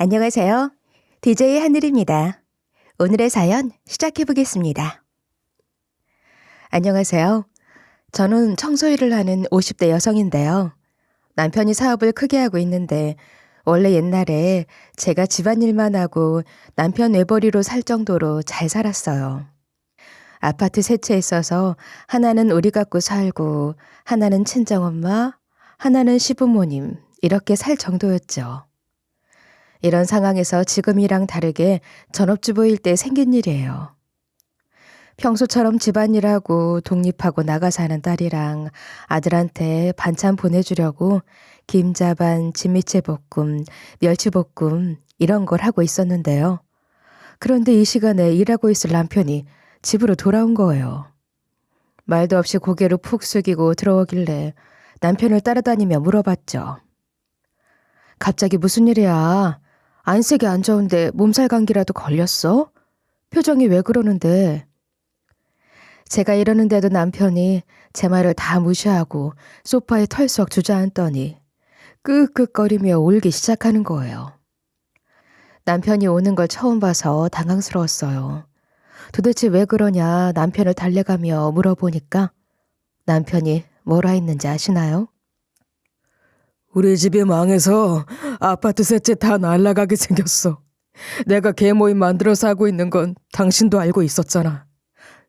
안녕하세요. DJ 하늘입니다. 오늘의 사연 시작해 보겠습니다. 안녕하세요. 저는 청소일을 하는 50대 여성인데요. 남편이 사업을 크게 하고 있는데 원래 옛날에 제가 집안일만 하고 남편 외벌이로 살 정도로 잘 살았어요. 아파트 세 채 있어서 하나는 우리 갖고 살고 하나는 친정엄마, 하나는 시부모님 이렇게 살 정도였죠. 이런 상황에서 지금이랑 다르게 전업주부일 때 생긴 일이에요. 평소처럼 집안일하고 독립하고 나가 사는 딸이랑 아들한테 반찬 보내주려고 김자반, 진미채볶음, 멸치볶음 이런 걸 하고 있었는데요. 그런데 이 시간에 일하고 있을 남편이 집으로 돌아온 거예요. 말도 없이 고개를 푹 숙이고 들어오길래 남편을 따라다니며 물어봤죠. 갑자기 무슨 일이야? 안색이 안 좋은데 몸살 감기라도 걸렸어? 표정이 왜 그러는데? 제가 이러는데도 남편이 제 말을 다 무시하고 소파에 털썩 주저앉더니 끄끄거리며 울기 시작하는 거예요. 남편이 우는 걸 처음 봐서 당황스러웠어요. 도대체 왜 그러냐 남편을 달래가며 물어보니까 남편이 뭐라 했는지 아시나요? 우리 집이 망해서 아파트 세 채 다 날라가게 생겼어. 내가 개모임 만들어서 하고 있는 건 당신도 알고 있었잖아.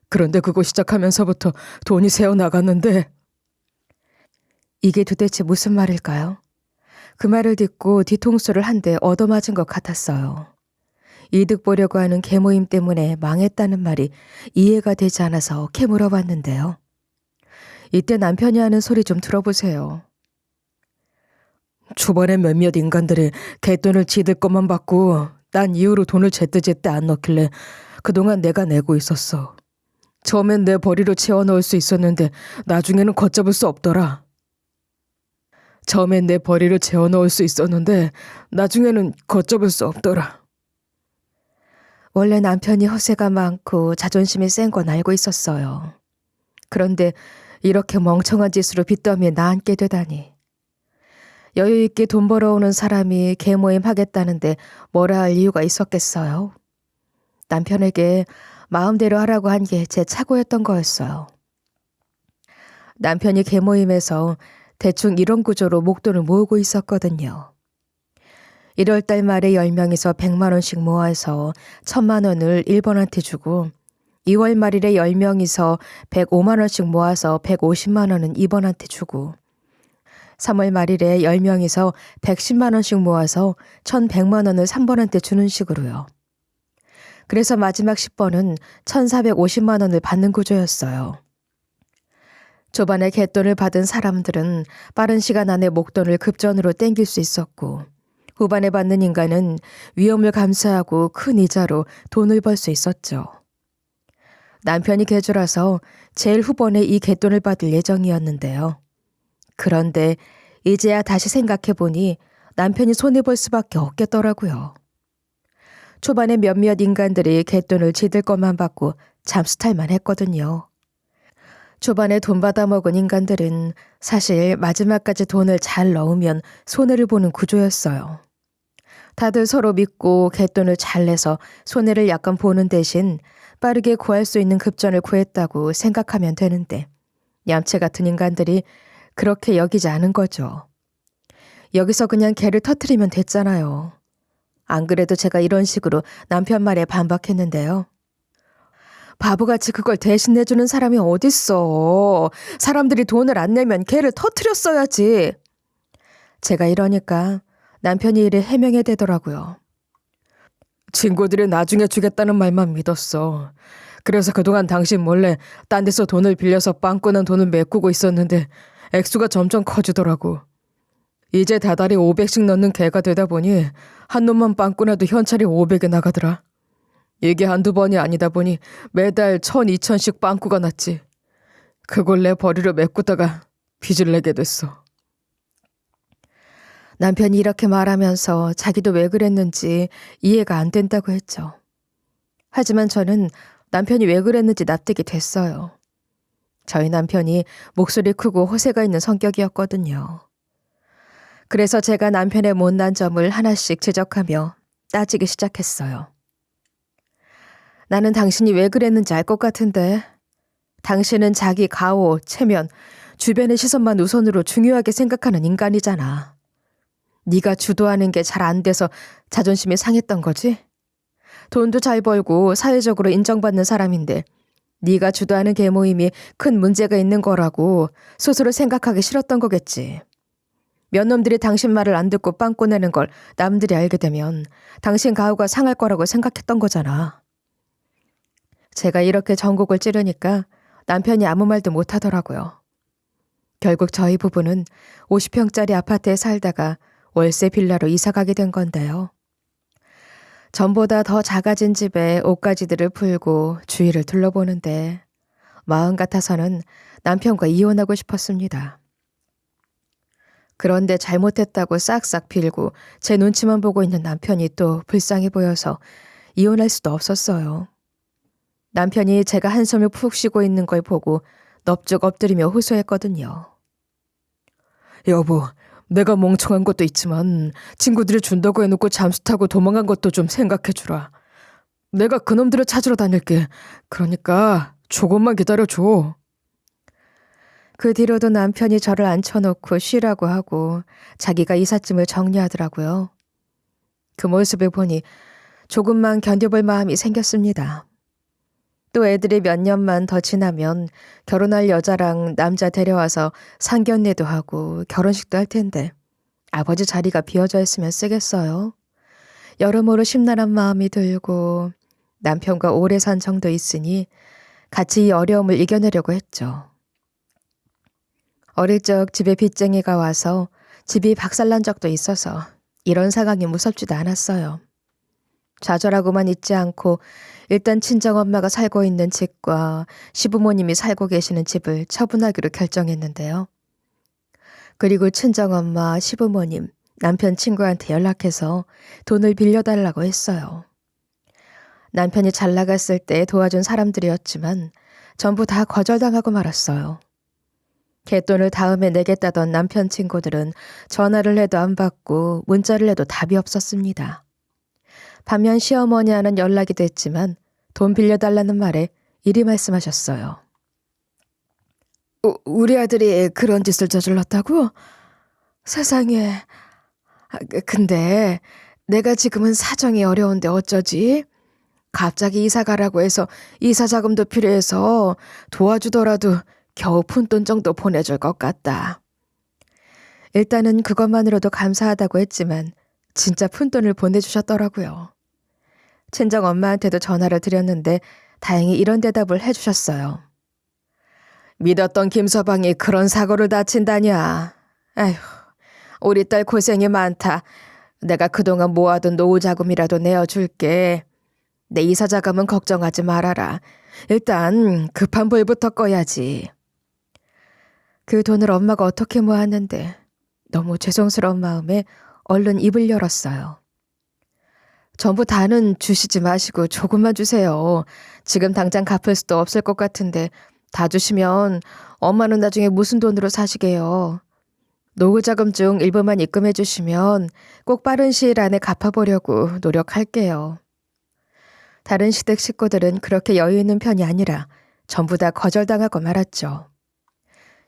그런데 그거 시작하면서부터 돈이 새어나갔는데 이게 도대체 무슨 말일까요? 그 말을 듣고 뒤통수를 한 대 얻어맞은 것 같았어요. 이득 보려고 하는 개모임 때문에 망했다는 말이 이해가 되지 않아서 캐물어봤는데요. 이때 남편이 하는 소리 좀 들어보세요. 초반에 몇몇 인간들이 갯돈을 지들 것만 받고 난 이후로 돈을 제때제때 안 넣길래 그동안 내가 내고 있었어. 처음엔 내 벌이로 채워넣을 수 있었는데 나중에는 걷잡을 수 없더라. 원래 남편이 허세가 많고 자존심이 센 건 알고 있었어요. 그런데 이렇게 멍청한 짓으로 빚더미에 나앉게 되다니. 여유 있게 돈 벌어오는 사람이 개모임 하겠다는데 뭐라 할 이유가 있었겠어요. 남편에게 마음대로 하라고 한 게 제 착오였던 거였어요. 남편이 개모임에서 대충 이런 구조로 목돈을 모으고 있었거든요. 1월 달 말에 10명에서 100만 원씩 모아서 1000만 원을 1번한테 주고 2월 말일에 10명이서 105만 원씩 모아서 150만 원은 2번한테 주고 3월 말일에 10명이서 110만 원씩 모아서 1100만 원을 3번한테 주는 식으로요. 그래서 마지막 10번은 1450만 원을 받는 구조였어요. 초반에 갯돈을 받은 사람들은 빠른 시간 안에 목돈을 급전으로 땡길 수 있었고 후반에 받는 인간은 위험을 감수하고 큰 이자로 돈을 벌 수 있었죠. 남편이 개주라서 제일 후반에 이 갯돈을 받을 예정이었는데요. 그런데 이제야 다시 생각해보니 남편이 손해볼 수밖에 없겠더라고요. 초반에 몇몇 인간들이 갯돈을 지들 것만 받고 잠수탈만 했거든요. 초반에 돈 받아먹은 인간들은 사실 마지막까지 돈을 잘 넣으면 손해를 보는 구조였어요. 다들 서로 믿고 갯돈을 잘 내서 손해를 약간 보는 대신 빠르게 구할 수 있는 급전을 구했다고 생각하면 되는데 얌체 같은 인간들이 그렇게 여기지 않은 거죠. 여기서 그냥 개를 터트리면 됐잖아요. 안 그래도 제가 이런 식으로 남편 말에 반박했는데요. 바보같이 그걸 대신 내주는 사람이 어딨어. 사람들이 돈을 안 내면 개를 터트렸어야지. 제가 이러니까 남편이 이를 해명해 대더라고요. 친구들이 나중에 주겠다는 말만 믿었어. 그래서 그동안 당신 몰래 딴 데서 돈을 빌려서 빵꾸난 돈을 메꾸고 있었는데 액수가 점점 커지더라고. 이제 다달이 500씩 넣는 개가 되다 보니 한 놈만 빵꾸나도 현찰이 500에 나가더라. 이게 한두 번이 아니다 보니 매달 1000, 2000씩 빵꾸가 났지. 그걸 내 벌이로 메꾸다가 빚을 내게 됐어. 남편이 이렇게 말하면서 자기도 왜 그랬는지 이해가 안 된다고 했죠. 하지만 저는 남편이 왜 그랬는지 납득이 됐어요. 저희 남편이 목소리 크고 호세가 있는 성격이었거든요. 그래서 제가 남편의 못난 점을 하나씩 지적하며 따지기 시작했어요. 나는 당신이 왜 그랬는지 알 것 같은데. 당신은 자기 가오, 체면, 주변의 시선만 우선으로 중요하게 생각하는 인간이잖아. 네가 주도하는 게 잘 안 돼서 자존심이 상했던 거지? 돈도 잘 벌고 사회적으로 인정받는 사람인데 네가 주도하는 계모임이 큰 문제가 있는 거라고 스스로 생각하기 싫었던 거겠지. 몇 놈들이 당신 말을 안 듣고 빵 꺼내는 걸 남들이 알게 되면 당신 가오가 상할 거라고 생각했던 거잖아. 제가 이렇게 전곡을 찌르니까 남편이 아무 말도 못 하더라고요. 결국 저희 부부는 50평짜리 아파트에 살다가 월세 빌라로 이사 가게 된 건데요. 전보다 더 작아진 집에 옷가지들을 풀고 주위를 둘러보는데 마음 같아서는 남편과 이혼하고 싶었습니다. 그런데 잘못했다고 싹싹 빌고 제 눈치만 보고 있는 남편이 또 불쌍해 보여서 이혼할 수도 없었어요. 남편이 제가 한숨을 푹 쉬고 있는 걸 보고 넙죽 엎드리며 호소했거든요. 여보, 내가 멍청한 것도 있지만 친구들이 준다고 해놓고 잠수 타고 도망간 것도 좀 생각해주라. 내가 그놈들을 찾으러 다닐게. 그러니까 조금만 기다려줘. 그 뒤로도 남편이 저를 앉혀놓고 쉬라고 하고 자기가 이삿짐을 정리하더라고요. 그 모습을 보니 조금만 견뎌볼 마음이 생겼습니다. 또 애들이 몇 년만 더 지나면 결혼할 여자랑 남자 데려와서 상견례도 하고 결혼식도 할 텐데 아버지 자리가 비어져 있으면 쓰겠어요. 여러모로 심란한 마음이 들고 남편과 오래 산 정도 있으니 같이 이 어려움을 이겨내려고 했죠. 어릴 적 집에 빚쟁이가 와서 집이 박살난 적도 있어서 이런 상황이 무섭지도 않았어요. 좌절하고만 있지 않고 일단 친정엄마가 살고 있는 집과 시부모님이 살고 계시는 집을 처분하기로 결정했는데요. 그리고 친정엄마, 시부모님, 남편 친구한테 연락해서 돈을 빌려달라고 했어요. 남편이 잘 나갔을 때 도와준 사람들이었지만 전부 다 거절당하고 말았어요. 갯돈을 다음에 내겠다던 남편 친구들은 전화를 해도 안 받고 문자를 해도 답이 없었습니다. 반면 시어머니와는 연락이 됐지만 돈 빌려달라는 말에 이리 말씀하셨어요. 우리 아들이 그런 짓을 저질렀다고? 세상에. 근데 내가 지금은 사정이 어려운데 어쩌지? 갑자기 이사 가라고 해서 이사 자금도 필요해서 도와주더라도 겨우 푼돈 정도 보내줄 것 같다. 일단은 그것만으로도 감사하다고 했지만 진짜 푼돈을 보내주셨더라고요. 친정 엄마한테도 전화를 드렸는데 다행히 이런 대답을 해주셨어요. 믿었던 김서방이 그런 사고를 다친다냐. 아휴, 우리 딸 고생이 많다. 내가 그동안 모아둔 노후 자금이라도 내어줄게. 내 이사 자금은 걱정하지 말아라. 일단 급한 불부터 꺼야지. 그 돈을 엄마가 어떻게 모았는데 너무 죄송스러운 마음에 얼른 입을 열었어요. 전부 다는 주시지 마시고 조금만 주세요. 지금 당장 갚을 수도 없을 것 같은데 다 주시면 엄마는 나중에 무슨 돈으로 사시게요. 노후자금 중 일부만 입금해 주시면 꼭 빠른 시일 안에 갚아보려고 노력할게요. 다른 시댁 식구들은 그렇게 여유 있는 편이 아니라 전부 다 거절당하고 말았죠.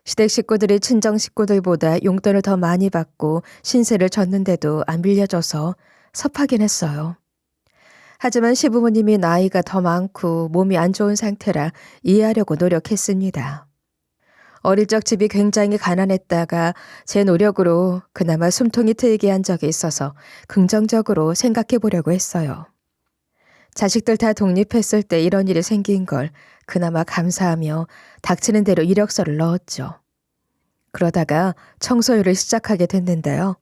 시댁 식구들이 친정 식구들보다 용돈을 더 많이 받고 신세를 졌는데도 안 빌려줘서 섭하긴 했어요. 하지만 시부모님이 나이가 더 많고 몸이 안 좋은 상태라 이해하려고 노력했습니다. 어릴 적 집이 굉장히 가난했다가 제 노력으로 그나마 숨통이 트이게 한 적이 있어서 긍정적으로 생각해 보려고 했어요. 자식들 다 독립했을 때 이런 일이 생긴 걸 그나마 감사하며 닥치는 대로 이력서를 넣었죠. 그러다가 청소일을 시작하게 됐는데요.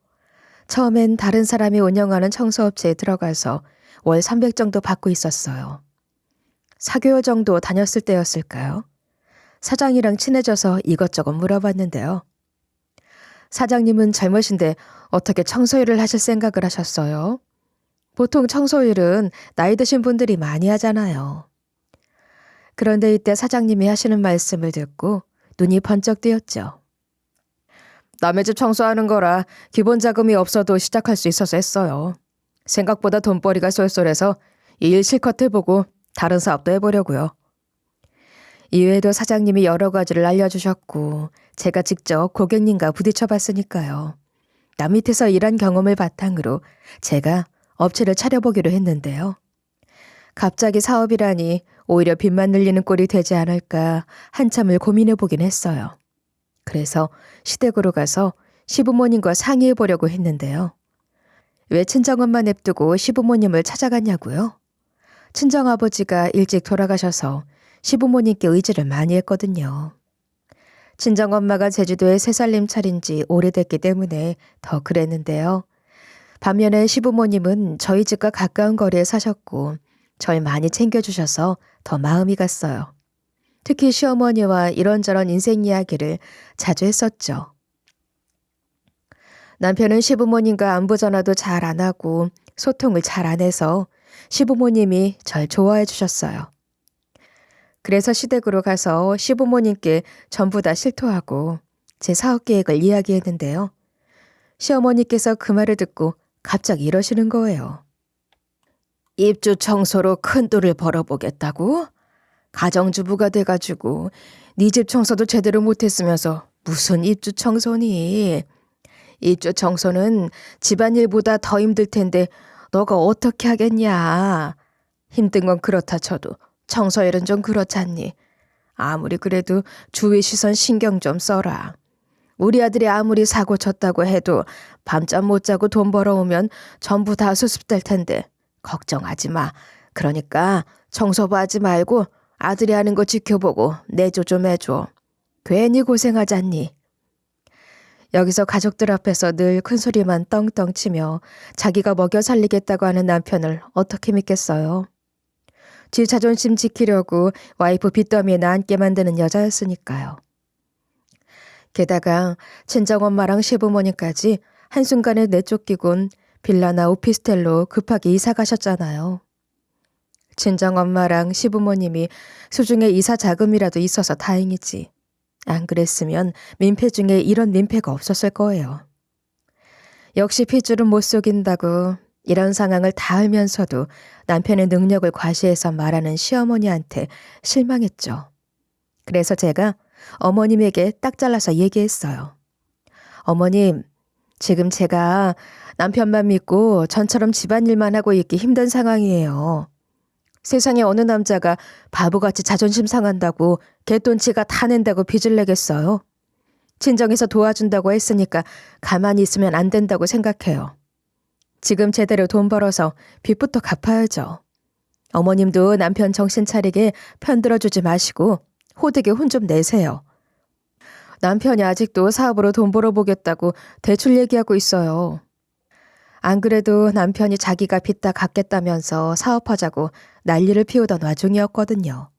처음엔 다른 사람이 운영하는 청소업체에 들어가서 월 300 정도 받고 있었어요. 4개월 정도 다녔을 때였을까요? 사장이랑 친해져서 이것저것 물어봤는데요. 사장님은 젊으신데 어떻게 청소일을 하실 생각을 하셨어요? 보통 청소일은 나이 드신 분들이 많이 하잖아요. 그런데 이때 사장님이 하시는 말씀을 듣고 눈이 번쩍 뜨였죠. 남의 집 청소하는 거라 기본 자금이 없어도 시작할 수 있어서 했어요. 생각보다 돈벌이가 쏠쏠해서 이 일 실컷 해보고 다른 사업도 해보려고요. 이외에도 사장님이 여러 가지를 알려주셨고 제가 직접 고객님과 부딪혀봤으니까요. 남 밑에서 일한 경험을 바탕으로 제가 업체를 차려보기로 했는데요. 갑자기 사업이라니 오히려 빚만 늘리는 꼴이 되지 않을까 한참을 고민해보긴 했어요. 그래서 시댁으로 가서 시부모님과 상의해보려고 했는데요. 왜 친정엄마 냅두고 시부모님을 찾아갔냐고요? 친정아버지가 일찍 돌아가셔서 시부모님께 의지를 많이 했거든요. 친정엄마가 제주도에 새살림 차린 지 오래됐기 때문에 더 그랬는데요. 반면에 시부모님은 저희 집과 가까운 거리에 사셨고 절 많이 챙겨주셔서 더 마음이 갔어요. 특히 시어머니와 이런저런 인생 이야기를 자주 했었죠. 남편은 시부모님과 안부 전화도 잘 안 하고 소통을 잘 안 해서 시부모님이 절 좋아해 주셨어요. 그래서 시댁으로 가서 시부모님께 전부 다 실토하고 제 사업 계획을 이야기했는데요. 시어머니께서 그 말을 듣고 갑자기 이러시는 거예요. 입주 청소로 큰 돈을 벌어보겠다고? 가정주부가 돼가지고 네 집 청소도 제대로 못했으면서 무슨 입주 청소니? 입주 청소는 집안일보다 더 힘들 텐데 너가 어떻게 하겠냐? 힘든 건 그렇다 쳐도 청소일은 좀 그렇잖니. 아무리 그래도 주위 시선 신경 좀 써라. 우리 아들이 아무리 사고 쳤다고 해도 밤잠 못 자고 돈 벌어오면 전부 다 수습될 텐데 걱정하지 마. 그러니까 청소부 하지 말고 아들이 하는 거 지켜보고 내조 좀 해줘. 괜히 고생하잖니. 여기서 가족들 앞에서 늘 큰소리만 떵떵 치며 자기가 먹여 살리겠다고 하는 남편을 어떻게 믿겠어요. 지 자존심 지키려고 와이프 빚더미에 나앉게 만드는 여자였으니까요. 게다가 친정엄마랑 시부모님까지 한순간에 내쫓기곤 빌라나 오피스텔로 급하게 이사 가셨잖아요. 친정엄마랑 시부모님이 수중에 이사 자금이라도 있어서 다행이지. 안 그랬으면 민폐 중에 이런 민폐가 없었을 거예요. 역시 핏줄은 못 속인다고 이런 상황을 다 알면서도 남편의 능력을 과시해서 말하는 시어머니한테 실망했죠. 그래서 제가 어머님에게 딱 잘라서 얘기했어요. 어머님, 지금 제가 남편만 믿고 전처럼 집안일만 하고 있기 힘든 상황이에요. 세상에 어느 남자가 바보같이 자존심 상한다고 개돈치가 다 낸다고 빚을 내겠어요? 친정에서 도와준다고 했으니까 가만히 있으면 안 된다고 생각해요. 지금 제대로 돈 벌어서 빚부터 갚아야죠. 어머님도 남편 정신 차리게 편들어주지 마시고 호되게 혼 좀 내세요. 남편이 아직도 사업으로 돈 벌어보겠다고 대출 얘기하고 있어요. 안 그래도 남편이 자기가 빚 다 갚겠다면서 사업하자고 난리를 피우던 와중이었거든요.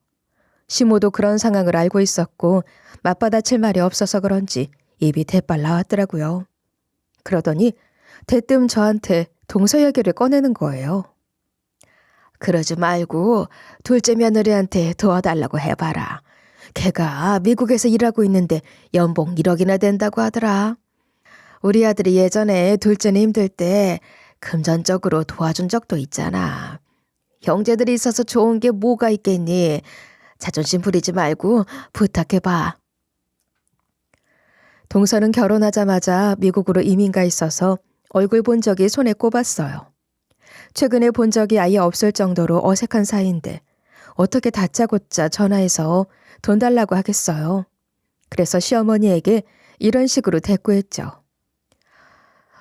시모도 그런 상황을 알고 있었고 맞받아칠 말이 없어서 그런지 입이 대빨 나왔더라고요. 그러더니 대뜸 저한테 동서 얘기를 꺼내는 거예요. 그러지 말고 둘째 며느리한테 도와달라고 해봐라. 걔가 미국에서 일하고 있는데 연봉 1억이나 된다고 하더라. 우리 아들이 예전에 둘째는 힘들 때 금전적으로 도와준 적도 있잖아. 형제들이 있어서 좋은 게 뭐가 있겠니? 자존심 부리지 말고 부탁해봐. 동서는 결혼하자마자 미국으로 이민 가 있어서 얼굴 본 적이 손에 꼽았어요. 최근에 본 적이 아예 없을 정도로 어색한 사이인데 어떻게 다짜고짜 전화해서 돈 달라고 하겠어요. 그래서 시어머니에게 이런 식으로 대꾸했죠.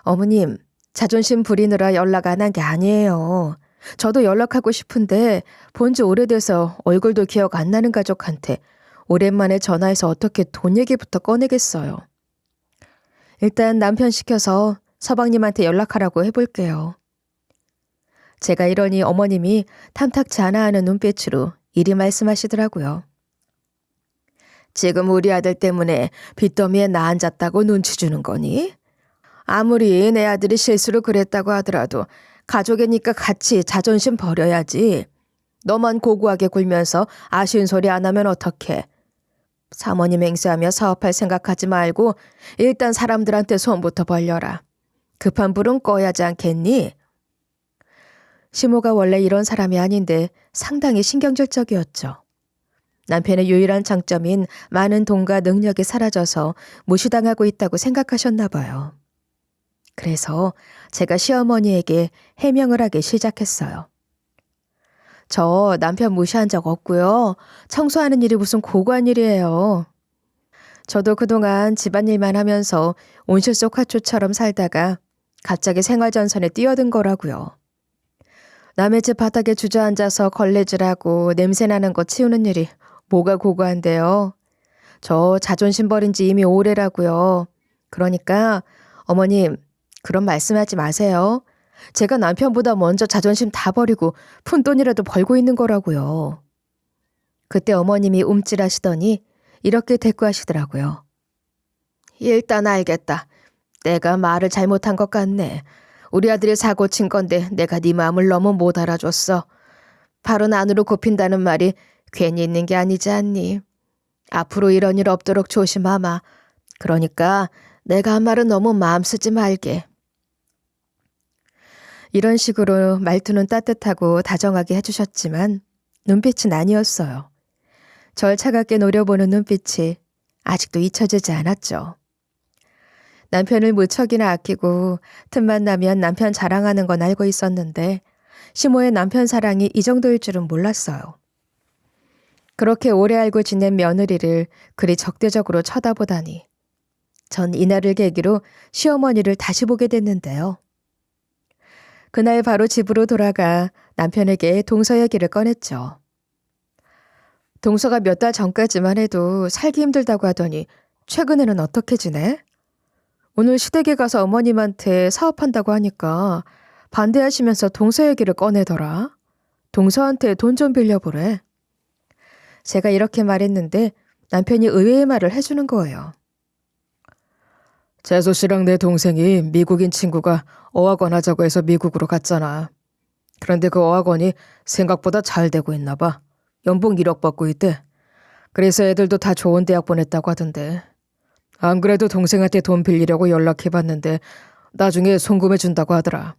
어머님, 자존심 부리느라 연락 안 한 게 아니에요. 저도 연락하고 싶은데 본 지 오래돼서 얼굴도 기억 안 나는 가족한테 오랜만에 전화해서 어떻게 돈 얘기부터 꺼내겠어요. 일단 남편 시켜서 서방님한테 연락하라고 해볼게요. 제가 이러니 어머님이 탐탁치 않아 하는 눈빛으로 이리 말씀하시더라고요. 지금 우리 아들 때문에 빚더미에 나 앉았다고 눈치 주는 거니? 아무리 내 아들이 실수로 그랬다고 하더라도 가족이니까 같이 자존심 버려야지. 너만 고고하게 굴면서 아쉬운 소리 안 하면 어떡해. 사모님 행세하며 사업할 생각하지 말고 일단 사람들한테 손부터 벌려라. 급한 불은 꺼야 하지 않겠니? 시모가 원래 이런 사람이 아닌데 상당히 신경질적이었죠. 남편의 유일한 장점인 많은 돈과 능력이 사라져서 무시당하고 있다고 생각하셨나 봐요. 그래서 제가 시어머니에게 해명을 하기 시작했어요. 저 남편 무시한 적 없고요. 청소하는 일이 무슨 고관 일이에요. 저도 그동안 집안일만 하면서 온실 속 화초처럼 살다가 갑자기 생활전선에 뛰어든 거라고요. 남의 집 바닥에 주저앉아서 걸레질하고 냄새나는 거 치우는 일이 뭐가 고고한데요. 저 자존심 버린 지 이미 오래라고요. 그러니까 어머님 그런 말씀하지 마세요. 제가 남편보다 먼저 자존심 다 버리고 푼돈이라도 벌고 있는 거라고요. 그때 어머님이 움찔하시더니 이렇게 대꾸하시더라고요. 일단 알겠다. 내가 말을 잘못한 것 같네. 우리 아들이 사고 친 건데 내가 네 마음을 너무 못 알아줬어. 발은 안으로 굽힌다는 말이 괜히 있는 게 아니지 않니? 앞으로 이런 일 없도록 조심하마. 그러니까 내가 한 말은 너무 마음 쓰지 말게. 이런 식으로 말투는 따뜻하고 다정하게 해주셨지만 눈빛은 아니었어요. 절 차갑게 노려보는 눈빛이 아직도 잊혀지지 않았죠. 남편을 무척이나 아끼고 틈만 나면 남편 자랑하는 건 알고 있었는데 시모의 남편 사랑이 이 정도일 줄은 몰랐어요. 그렇게 오래 알고 지낸 며느리를 그리 적대적으로 쳐다보다니 전 이날을 계기로 시어머니를 다시 보게 됐는데요. 그날 바로 집으로 돌아가 남편에게 동서 얘기를 꺼냈죠. 동서가 몇 달 전까지만 해도 살기 힘들다고 하더니 최근에는 어떻게 지내? 오늘 시댁에 가서 어머님한테 사업한다고 하니까 반대하시면서 동서 얘기를 꺼내더라. 동서한테 돈 좀 빌려보래. 제가 이렇게 말했는데 남편이 의외의 말을 해주는 거예요. 재수 씨랑 내 동생이 미국인 친구가 어학원 하자고 해서 미국으로 갔잖아. 그런데 그 어학원이 생각보다 잘 되고 있나 봐. 연봉 1억 받고 있대. 그래서 애들도 다 좋은 대학 보냈다고 하던데. 안 그래도 동생한테 돈 빌리려고 연락해봤는데 나중에 송금해준다고 하더라.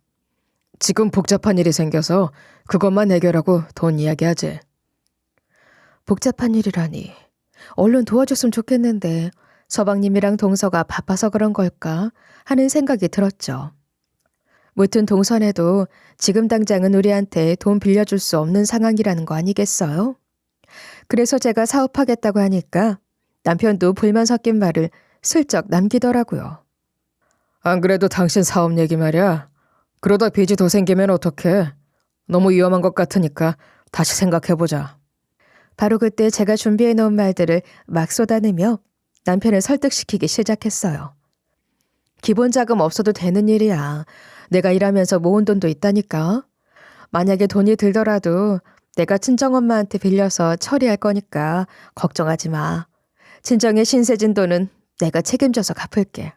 지금 복잡한 일이 생겨서 그것만 해결하고 돈 이야기하지. 복잡한 일이라니. 얼른 도와줬으면 좋겠는데 서방님이랑 동서가 바빠서 그런 걸까 하는 생각이 들었죠. 무튼 동선에도 지금 당장은 우리한테 돈 빌려줄 수 없는 상황이라는 거 아니겠어요? 그래서 제가 사업하겠다고 하니까 남편도 불만 섞인 말을 슬쩍 남기더라고요. 안 그래도 당신 사업 얘기 말이야. 그러다 빚이 더 생기면 어떡해. 너무 위험한 것 같으니까 다시 생각해보자. 바로 그때 제가 준비해 놓은 말들을 막 쏟아내며 남편을 설득시키기 시작했어요. 기본 자금 없어도 되는 일이야. 내가 일하면서 모은 돈도 있다니까. 만약에 돈이 들더라도 내가 친정엄마한테 빌려서 처리할 거니까 걱정하지 마. 친정의 신세진 돈은 내가 책임져서 갚을게.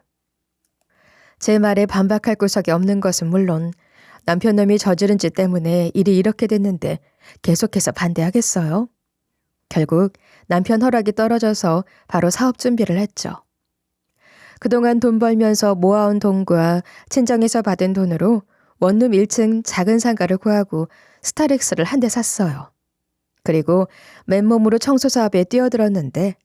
제 말에 반박할 구석이 없는 것은 물론 남편놈이 저지른 짓 때문에 일이 이렇게 됐는데 계속해서 반대하겠어요? 결국 남편 허락이 떨어져서 바로 사업 준비를 했죠. 그동안 돈 벌면서 모아온 돈과 친정에서 받은 돈으로 원룸 1층 작은 상가를 구하고 스타렉스를 한 대 샀어요. 그리고 맨몸으로 청소 사업에 뛰어들었는데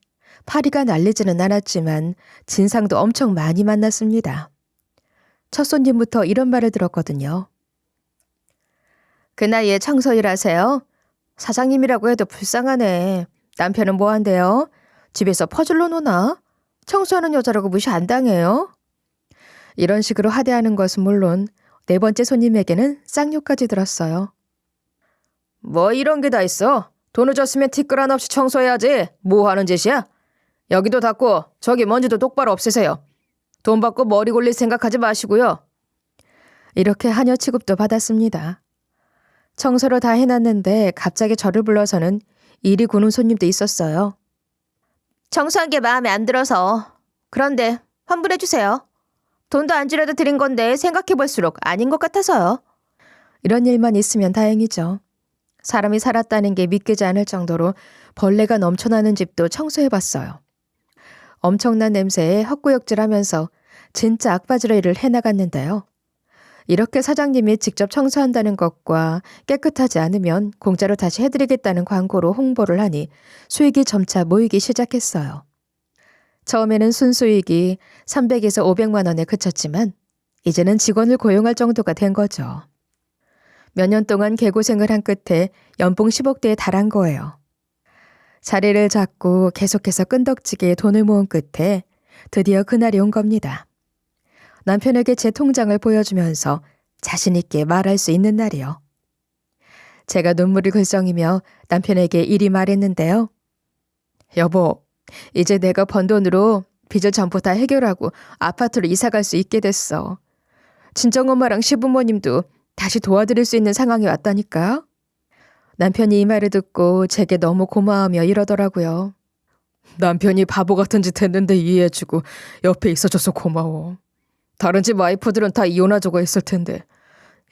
파리가 날리지는 않았지만 진상도 엄청 많이 만났습니다. 첫 손님부터 이런 말을 들었거든요. 그 나이에 청소 일하세요? 사장님이라고 해도 불쌍하네. 남편은 뭐 한대요? 집에서 퍼즐로 노나? 청소하는 여자라고 무시 안 당해요? 이런 식으로 하대하는 것은 물론 네 번째 손님에게는 쌍욕까지 들었어요. 뭐 이런 게 다 있어? 돈을 줬으면 티끌 하나 없이 청소해야지. 뭐 하는 짓이야? 여기도 닦고 저기 먼지도 똑바로 없애세요. 돈 받고 머리 굴릴 생각하지 마시고요. 이렇게 하녀 취급도 받았습니다. 청소를 다 해놨는데 갑자기 저를 불러서는 이리 구는 손님도 있었어요. 청소한 게 마음에 안 들어서. 그런데 환불해주세요. 돈도 안 주려도 드린 건데 생각해볼수록 아닌 것 같아서요. 이런 일만 있으면 다행이죠. 사람이 살았다는 게 믿기지 않을 정도로 벌레가 넘쳐나는 집도 청소해봤어요. 엄청난 냄새에 헛구역질하면서 진짜 악바지로 일을 해나갔는데요. 이렇게 사장님이 직접 청소한다는 것과 깨끗하지 않으면 공짜로 다시 해드리겠다는 광고로 홍보를 하니 수익이 점차 모이기 시작했어요. 처음에는 순수익이 300에서 500만 원에 그쳤지만 이제는 직원을 고용할 정도가 된 거죠. 몇 년 동안 개고생을 한 끝에 연봉 10억대에 달한 거예요. 자리를 잡고 계속해서 끈덕지게 돈을 모은 끝에 드디어 그날이 온 겁니다. 남편에게 제 통장을 보여주면서 자신 있게 말할 수 있는 날이요. 제가 눈물이 글썽이며 남편에게 이리 말했는데요. 여보, 이제 내가 번 돈으로 빚을 전부 다 해결하고 아파트로 이사 갈 수 있게 됐어. 친정엄마랑 시부모님도 다시 도와드릴 수 있는 상황이 왔다니까. 남편이 이 말을 듣고 제게 너무 고마워하며 이러더라고요. 남편이 바보 같은 짓 했는데 이해해주고 옆에 있어줘서 고마워. 다른 집 와이프들은 다 이혼하자고 했을 텐데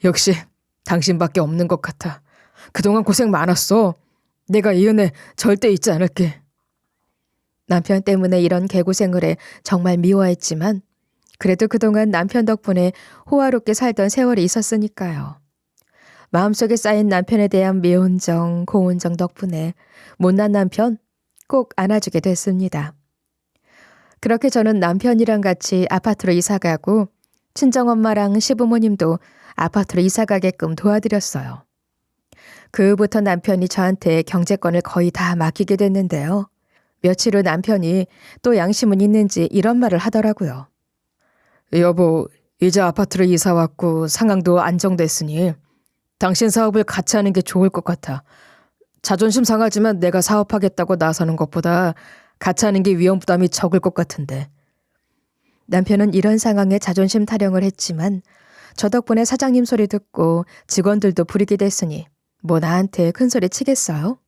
역시 당신밖에 없는 것 같아. 그동안 고생 많았어. 내가 이 은혜 절대 잊지 않을게. 남편 때문에 이런 개고생을 해 정말 미워했지만 그래도 그동안 남편 덕분에 호화롭게 살던 세월이 있었으니까요. 마음속에 쌓인 남편에 대한 미운 정, 고운 정 덕분에 못난 남편 꼭 안아주게 됐습니다. 그렇게 저는 남편이랑 같이 아파트로 이사가고 친정엄마랑 시부모님도 아파트로 이사가게끔 도와드렸어요. 그 후부터 남편이 저한테 경제권을 거의 다 맡기게 됐는데요. 며칠 후 남편이 또 양심은 있는지 이런 말을 하더라고요. 여보, 이제 아파트로 이사 왔고 상황도 안정됐으니 당신 사업을 같이 하는 게 좋을 것 같아. 자존심 상하지만 내가 사업하겠다고 나서는 것보다 같이 하는 게 위험 부담이 적을 것 같은데. 남편은 이런 상황에 자존심 타령을 했지만 저 덕분에 사장님 소리 듣고 직원들도 부리게 됐으니 뭐 나한테 큰 소리 치겠어요?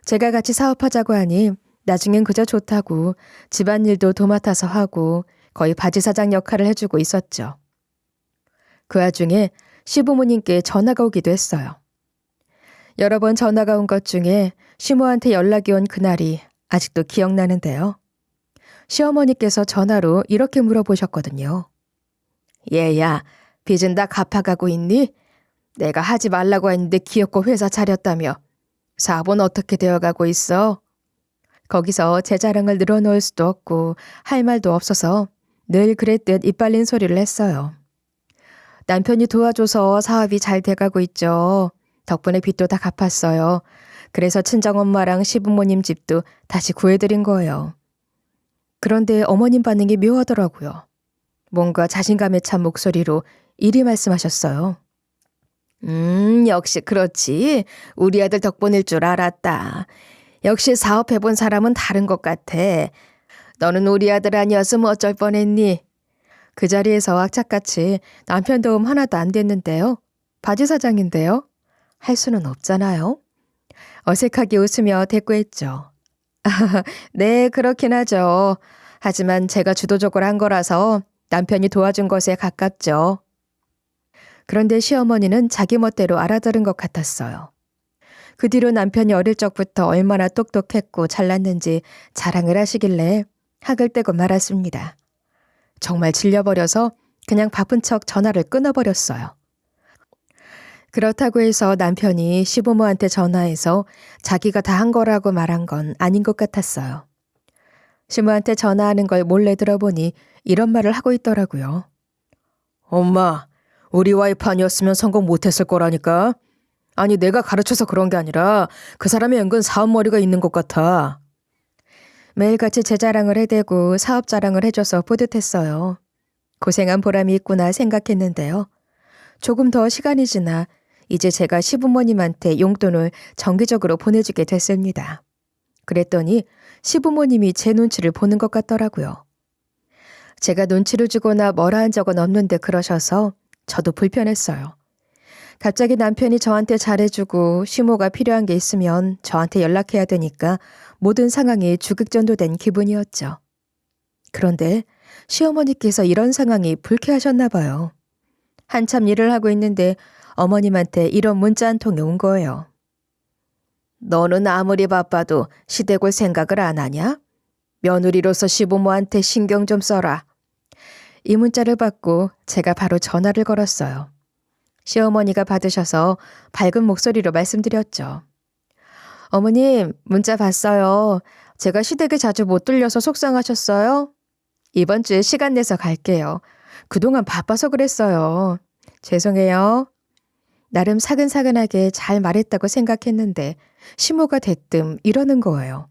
제가 같이 사업하자고 하니 나중엔 그저 좋다고 집안일도 도맡아서 하고 거의 바지사장 역할을 해주고 있었죠. 그 와중에 시부모님께 전화가 오기도 했어요. 여러 번 전화가 온 것 중에 시모한테 연락이 온 그날이 아직도 기억나는데요. 시어머니께서 전화로 이렇게 물어보셨거든요. 얘야, 빚은 다 갚아가고 있니? 내가 하지 말라고 했는데 기어코 회사 차렸다며. 사업은 어떻게 되어가고 있어? 거기서 제 자랑을 늘어놓을 수도 없고 할 말도 없어서 늘 그랬듯 입 발린 소리를 했어요. 남편이 도와줘서 사업이 잘 돼가고 있죠. 덕분에 빚도 다 갚았어요. 그래서 친정엄마랑 시부모님 집도 다시 구해드린 거예요. 그런데 어머님 반응이 묘하더라고요. 뭔가 자신감에 찬 목소리로 이리 말씀하셨어요. 역시 그렇지. 우리 아들 덕분일 줄 알았다. 역시 사업해본 사람은 다른 것 같아. 너는 우리 아들 아니었으면 어쩔 뻔했니? 그 자리에서 악착같이 남편 도움 하나도 안 됐는데요. 바지사장인데요. 할 수는 없잖아요. 어색하게 웃으며 대꾸했죠. 네, 그렇긴 하죠. 하지만 제가 주도적으로 한 거라서 남편이 도와준 것에 가깝죠. 그런데 시어머니는 자기 멋대로 알아들은 것 같았어요. 그 뒤로 남편이 어릴 적부터 얼마나 똑똑했고 잘났는지 자랑을 하시길래 학을 떼고 말았습니다. 정말 질려버려서 그냥 바쁜 척 전화를 끊어버렸어요. 그렇다고 해서 남편이 시부모한테 전화해서 자기가 다 한 거라고 말한 건 아닌 것 같았어요. 시부모한테 전화하는 걸 몰래 들어보니 이런 말을 하고 있더라고요. 엄마, 우리 와이프 아니었으면 성공 못했을 거라니까. 아니 내가 가르쳐서 그런 게 아니라 그 사람의 은근 사업머리가 있는 것 같아. 매일같이 제 자랑을 해대고 사업 자랑을 해줘서 뿌듯했어요. 고생한 보람이 있구나 생각했는데요. 조금 더 시간이 지나 이제 제가 시부모님한테 용돈을 정기적으로 보내주게 됐습니다. 그랬더니 시부모님이 제 눈치를 보는 것 같더라고요. 제가 눈치를 주거나 뭐라 한 적은 없는데 그러셔서 저도 불편했어요. 갑자기 남편이 저한테 잘해주고 시모가 필요한 게 있으면 저한테 연락해야 되니까 모든 상황이 주객전도된 기분이었죠. 그런데 시어머니께서 이런 상황이 불쾌하셨나 봐요. 한참 일을 하고 있는데 어머님한테 이런 문자 한 통이 온 거예요. 너는 아무리 바빠도 시댁 올 생각을 안 하냐? 며느리로서 시부모한테 신경 좀 써라. 이 문자를 받고 제가 바로 전화를 걸었어요. 시어머니가 받으셔서 밝은 목소리로 말씀드렸죠. 어머님, 문자 봤어요. 제가 시댁에 자주 못 들려서 속상하셨어요? 이번 주에 시간 내서 갈게요. 그동안 바빠서 그랬어요. 죄송해요. 나름 사근사근하게 잘 말했다고 생각했는데 시모가 대뜸 이러는 거예요.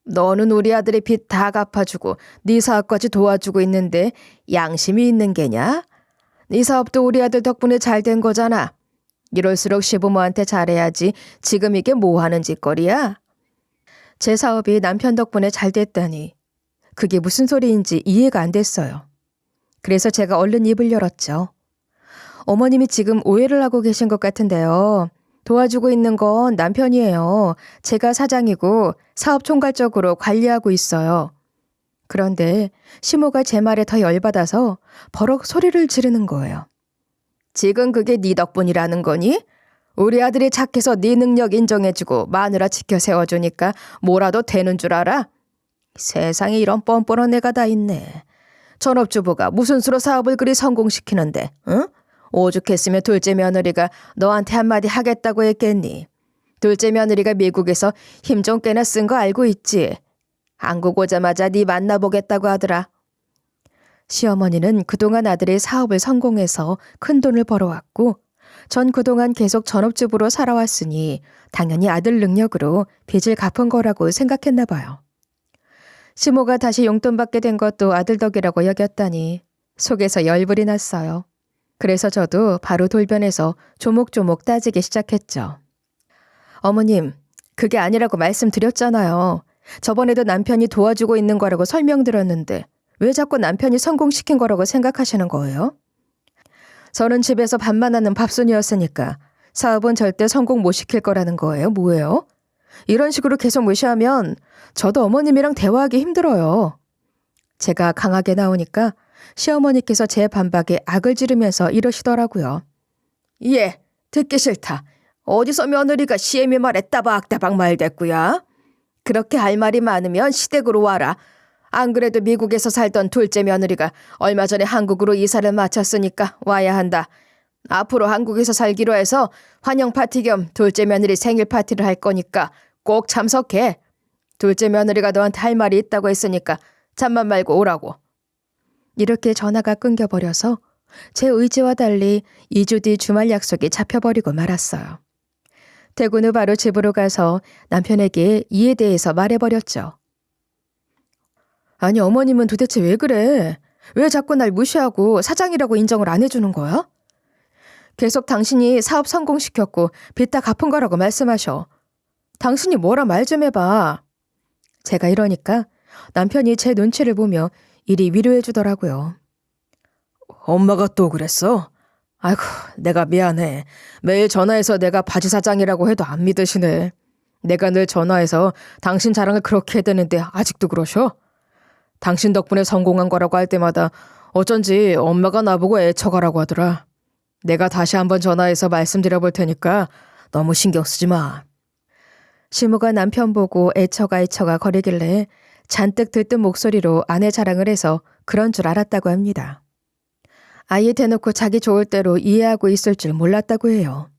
너는 우리 아들의 빚 다 갚아주고 네 사업까지 도와주고 있는데 양심이 있는 게냐? 네 사업도 우리 아들 덕분에 잘 된 거잖아. 이럴수록 시부모한테 잘해야지 지금 이게 뭐 하는 짓거리야? 제 사업이 남편 덕분에 잘 됐다니 그게 무슨 소리인지 이해가 안 됐어요. 그래서 제가 얼른 입을 열었죠. 어머님이 지금 오해를 하고 계신 것 같은데요. 도와주고 있는 건 남편이에요. 제가 사장이고 사업 총괄적으로 관리하고 있어요. 그런데 시모가 제 말에 더 열받아서 버럭 소리를 지르는 거예요. 지금 그게 네 덕분이라는 거니? 우리 아들이 착해서 네 능력 인정해주고 마누라 지켜 세워주니까 뭐라도 되는 줄 알아? 세상에 이런 뻔뻔한 애가 다 있네. 전업주부가 무슨 수로 사업을 그리 성공시키는데, 응? 오죽했으면 둘째 며느리가 너한테 한마디 하겠다고 했겠니? 둘째 며느리가 미국에서 힘 좀 꽤나 쓴 거 알고 있지? 한국 오자마자 네 만나보겠다고 하더라. 시어머니는 그동안 아들의 사업을 성공해서 큰 돈을 벌어왔고 전 그동안 계속 전업주부로 살아왔으니 당연히 아들 능력으로 빚을 갚은 거라고 생각했나 봐요. 시모가 다시 용돈 받게 된 것도 아들 덕이라고 여겼다니 속에서 열불이 났어요. 그래서 저도 바로 돌변해서 조목조목 따지기 시작했죠. 어머님, 그게 아니라고 말씀드렸잖아요. 저번에도 남편이 도와주고 있는 거라고 설명드렸는데 왜 자꾸 남편이 성공시킨 거라고 생각하시는 거예요? 저는 집에서 밥만 하는 밥순이었으니까 사업은 절대 성공 못 시킬 거라는 거예요? 뭐예요? 이런 식으로 계속 무시하면 저도 어머님이랑 대화하기 힘들어요. 제가 강하게 나오니까 시어머니께서 제 반박에 악을 지르면서 이러시더라고요. 예, 듣기 싫다. 어디서 며느리가 시애미 말에 따박따박 말댔구야? 그렇게 할 말이 많으면 시댁으로 와라. 안 그래도 미국에서 살던 둘째 며느리가 얼마 전에 한국으로 이사를 마쳤으니까 와야 한다. 앞으로 한국에서 살기로 해서 환영 파티 겸 둘째 며느리 생일 파티를 할 거니까 꼭 참석해. 둘째 며느리가 너한테 할 말이 있다고 했으니까 잠만 말고 오라고. 이렇게 전화가 끊겨버려서 제 의지와 달리 2주 뒤 주말 약속이 잡혀버리고 말았어요. 퇴근 후 바로 집으로 가서 남편에게 이에 대해서 말해버렸죠. 아니 어머님은 도대체 왜 그래? 왜 자꾸 날 무시하고 사장이라고 인정을 안 해주는 거야? 계속 당신이 사업 성공시켰고 빚 다 갚은 거라고 말씀하셔. 당신이 뭐라 말 좀 해봐. 제가 이러니까 남편이 제 눈치를 보며 이리 위로해 주더라고요. 엄마가 또 그랬어? 아이고 내가 미안해. 매일 전화해서 내가 바지 사장이라고 해도 안 믿으시네. 내가 늘 전화해서 당신 자랑을 그렇게 해대는데 아직도 그러셔? 당신 덕분에 성공한 거라고 할 때마다 어쩐지 엄마가 나보고 애처가라고 하더라. 내가 다시 한번 전화해서 말씀드려 볼 테니까 너무 신경 쓰지 마. 시모가 남편 보고 애처가 거리길래 잔뜩 들뜬 목소리로 아내 자랑을 해서 그런 줄 알았다고 합니다. 아예 대놓고 자기 좋을 대로 이해하고 있을 줄 몰랐다고 해요.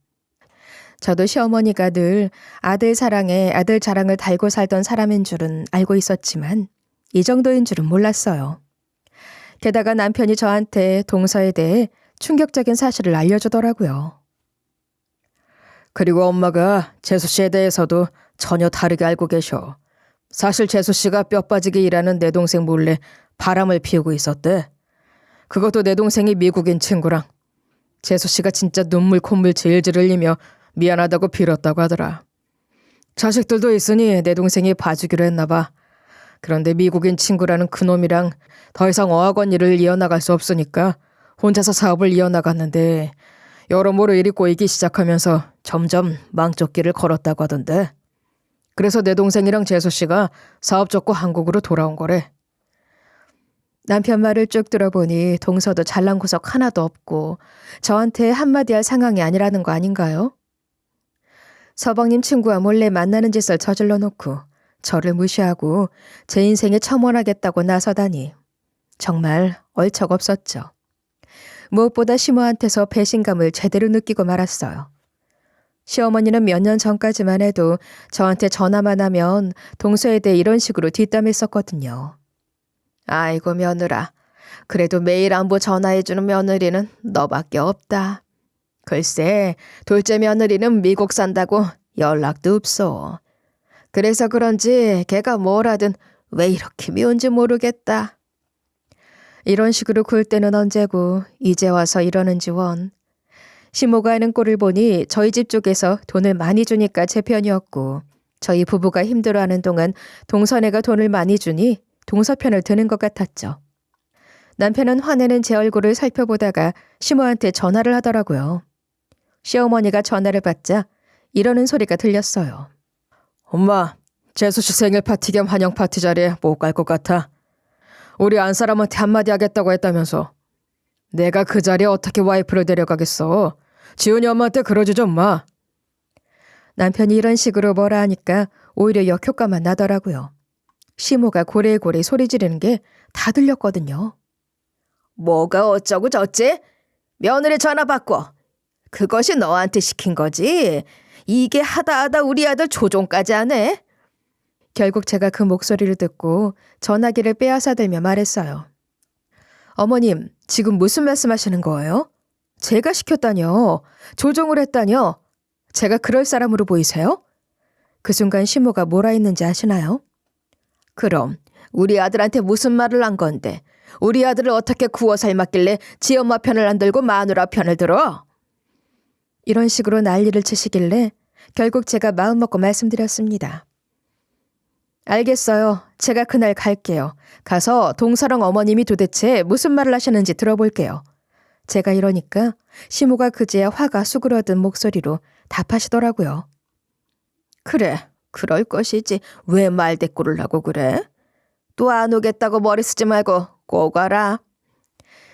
저도 시어머니가 늘 아들 사랑에 아들 자랑을 달고 살던 사람인 줄은 알고 있었지만 이 정도인 줄은 몰랐어요. 게다가 남편이 저한테 동서에 대해 충격적인 사실을 알려주더라고요. 그리고 엄마가 재수 씨에 대해서도 전혀 다르게 알고 계셔. 사실 재수 씨가 뼈 빠지게 일하는 내 동생 몰래 바람을 피우고 있었대. 그것도 내 동생이 미국인 친구랑. 재수 씨가 진짜 눈물 콧물 질질 흘리며 미안하다고 빌었다고 하더라. 자식들도 있으니 내 동생이 봐주기로 했나 봐. 그런데 미국인 친구라는 그놈이랑 더 이상 어학원 일을 이어나갈 수 없으니까 혼자서 사업을 이어나갔는데 여러모로 일이 꼬이기 시작하면서 점점 망쪽길을 걸었다고 하던데. 그래서 내 동생이랑 재수 씨가 사업 접고 한국으로 돌아온 거래. 남편 말을 쭉 들어보니 동서도 잘난 구석 하나도 없고 저한테 한마디 할 상황이 아니라는 거 아닌가요? 서방님 친구와 몰래 만나는 짓을 저질러 놓고 저를 무시하고 제 인생에 첨언하겠다고 나서다니 정말 얼척없었죠. 무엇보다 시모한테서 배신감을 제대로 느끼고 말았어요. 시어머니는 몇 년 전까지만 해도 저한테 전화만 하면 동서에 대해 이런 식으로 뒷담했었거든요. 아이고 며느라, 그래도 매일 안부 전화해주는 며느리는 너밖에 없다. 글쎄, 둘째 며느리는 미국 산다고 연락도 없어. 그래서 그런지 걔가 뭘 하든 왜 이렇게 미운지 모르겠다. 이런 식으로 굴 때는 언제고 이제 와서 이러는지 원. 시모가 하는 꼴을 보니 저희 집 쪽에서 돈을 많이 주니까 제 편이었고 저희 부부가 힘들어하는 동안 동서네가 돈을 많이 주니 동서 편을 드는 것 같았죠. 남편은 화내는 제 얼굴을 살펴보다가 시모한테 전화를 하더라고요. 시어머니가 전화를 받자 이러는 소리가 들렸어요. 엄마, 재수 씨 생일 파티 겸 환영 파티 자리에 못 갈 것 같아. 우리 안 사람한테 한마디 하겠다고 했다면서. 내가 그 자리에 어떻게 와이프를 데려가겠어. 지훈이 엄마한테 그러지 좀 마. 남편이 이런 식으로 뭐라 하니까 오히려 역효과만 나더라고요. 시모가 고래고래 소리 지르는 게 다 들렸거든요. 뭐가 어쩌고 저쩌지? 며느리 전화 바꿔. 그것이 너한테 시킨 거지? 이게 하다 우리 아들 조종까지 하네? 결국 제가 그 목소리를 듣고 전화기를 빼앗아들며 말했어요. 어머님, 지금 무슨 말씀하시는 거예요? 제가 시켰다뇨. 조종을 했다뇨. 제가 그럴 사람으로 보이세요? 그 순간 시모가 뭐라 했는지 아시나요? 그럼 우리 아들한테 무슨 말을 한 건데 우리 아들을 어떻게 구워 삶았길래 지 엄마 편을 안 들고 마누라 편을 들어? 이런 식으로 난리를 치시길래 결국 제가 마음먹고 말씀드렸습니다. 알겠어요. 제가 그날 갈게요. 가서 동서랑 어머님이 도대체 무슨 말을 하시는지 들어볼게요. 제가 이러니까 시모가 그제야 화가 수그러든 목소리로 답하시더라고요. 그래, 그럴 것이지. 왜 말대꾸를 하고 그래? 또 안 오겠다고 머리 쓰지 말고 꼭 와라.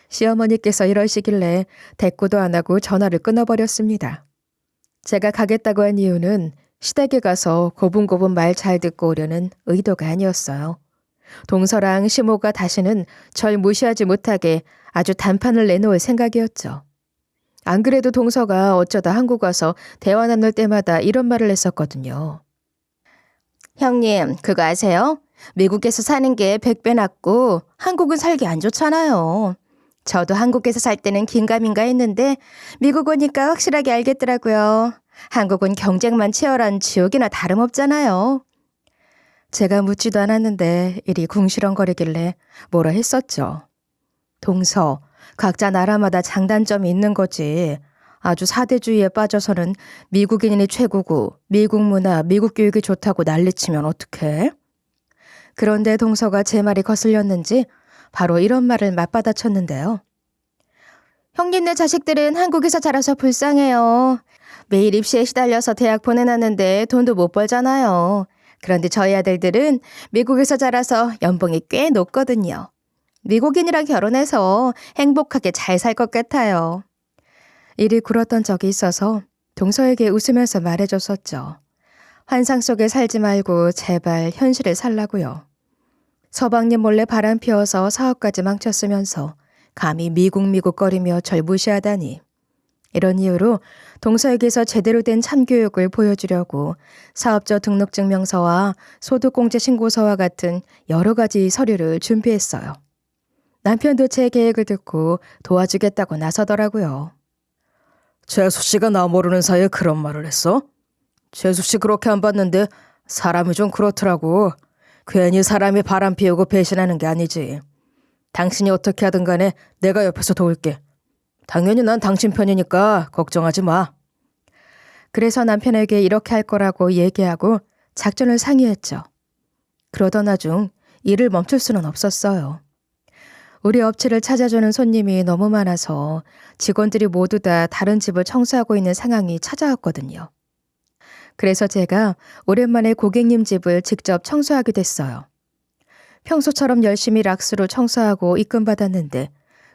시어머니께서 이러시길래 대꾸도 안 하고 전화를 끊어버렸습니다. 제가 가겠다고 한 이유는 시댁에 가서 고분고분 말 잘 듣고 오려는 의도가 아니었어요. 동서랑 시모가 다시는 절 무시하지 못하게 아주 단판을 내놓을 생각이었죠. 안 그래도 동서가 어쩌다 한국 와서 대화 나눌 때마다 이런 말을 했었거든요. 형님, 그거 아세요? 미국에서 사는 게 100배 낫고 한국은 살기 안 좋잖아요. 저도 한국에서 살 때는 긴가민가 했는데 미국 오니까 확실하게 알겠더라고요. 한국은 경쟁만 치열한 지옥이나 다름없잖아요. 제가 묻지도 않았는데 이리 궁시렁거리길래 뭐라 했었죠. 동서, 각자 나라마다 장단점이 있는 거지. 아주 사대주의에 빠져서는 미국인이 최고고 미국 문화, 미국 교육이 좋다고 난리치면 어떡해? 그런데 동서가 제 말이 거슬렸는지 바로 이런 말을 맞받아쳤는데요. 형님네 자식들은 한국에서 자라서 불쌍해요. 매일 입시에 시달려서 대학 보내놨는데 돈도 못 벌잖아요. 그런데 저희 아들들은 미국에서 자라서 연봉이 꽤 높거든요. 미국인이랑 결혼해서 행복하게 잘 살 것 같아요. 이리 굴었던 적이 있어서 동서에게 웃으면서 말해줬었죠. 환상 속에 살지 말고 제발 현실을 살라고요. 서방님 몰래 바람 피워서 사업까지 망쳤으면서 감히 미국거리며 절 무시하다니. 이런 이유로 동서에게서 제대로 된 참교육을 보여주려고 사업자 등록증명서와 소득공제 신고서와 같은 여러 가지 서류를 준비했어요. 남편도 제 계획을 듣고 도와주겠다고 나서더라고요. 재수 씨가 나 모르는 사이에 그런 말을 했어? 재수 씨 그렇게 안 봤는데 사람이 좀 그렇더라고. 괜히 사람이 바람 피우고 배신하는 게 아니지. 당신이 어떻게 하든 간에 내가 옆에서 도울게. 당연히 난 당신 편이니까 걱정하지 마. 그래서 남편에게 이렇게 할 거라고 얘기하고 작전을 상의했죠. 그러던 와중 일을 멈출 수는 없었어요. 우리 업체를 찾아주는 손님이 너무 많아서 직원들이 모두 다 다른 집을 청소하고 있는 상황이 찾아왔거든요. 그래서 제가 오랜만에 고객님 집을 직접 청소하게 됐어요. 평소처럼 열심히 락스로 청소하고 입금받았는데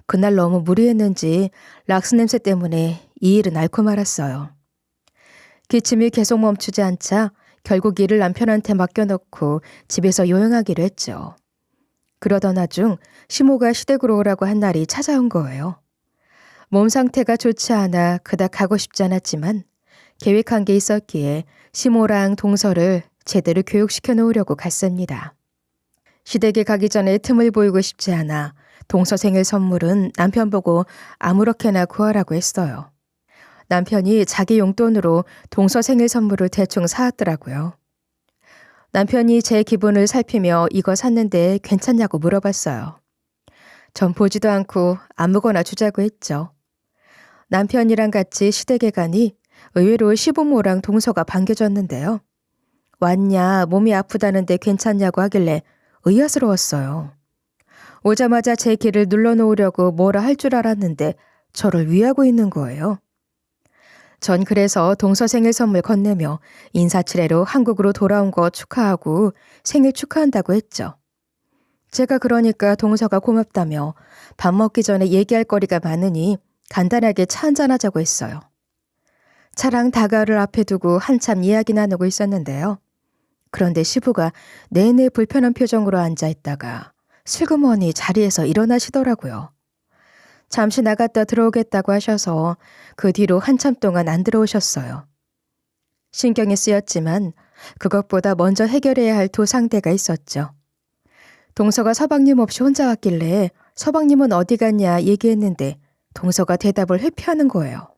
그날 너무 무리했는지 락스 냄새 때문에 이 일은 앓고 말았어요. 기침이 계속 멈추지 않자 결국 일을 남편한테 맡겨놓고 집에서 요양하기로 했죠. 그러던 와중 시모가 시댁으로 오라고 한 날이 찾아온 거예요. 몸 상태가 좋지 않아 그닥 가고 싶지 않았지만 계획한 게 있었기에 시모랑 동서를 제대로 교육시켜 놓으려고 갔습니다. 시댁에 가기 전에 틈을 보이고 싶지 않아 동서 생일 선물은 남편 보고 아무렇게나 구하라고 했어요. 남편이 자기 용돈으로 동서 생일 선물을 대충 사왔더라고요. 남편이 제 기분을 살피며 이거 샀는데 괜찮냐고 물어봤어요. 전 보지도 않고 아무거나 주자고 했죠. 남편이랑 같이 시댁에 가니 의외로 시부모랑 동서가 반겨줬는데요. 왔냐, 몸이 아프다는데 괜찮냐고 하길래 의아스러웠어요. 오자마자 제 길을 눌러놓으려고 뭐라 할 줄 알았는데 저를 위하고 있는 거예요. 전 그래서 동서 생일 선물 건네며 인사치레로 한국으로 돌아온 거 축하하고 생일 축하한다고 했죠. 제가 그러니까 동서가 고맙다며 밥 먹기 전에 얘기할 거리가 많으니 간단하게 차 한잔하자고 했어요. 차랑 다가를 앞에 두고 한참 이야기 나누고 있었는데요. 그런데 시부가 내내 불편한 표정으로 앉아있다가 슬그머니 자리에서 일어나시더라고요. 잠시 나갔다 들어오겠다고 하셔서 그 뒤로 한참 동안 안 들어오셨어요. 신경이 쓰였지만 그것보다 먼저 해결해야 할 두 상대가 있었죠. 동서가 서방님 없이 혼자 왔길래 서방님은 어디 갔냐 얘기했는데 동서가 대답을 회피하는 거예요.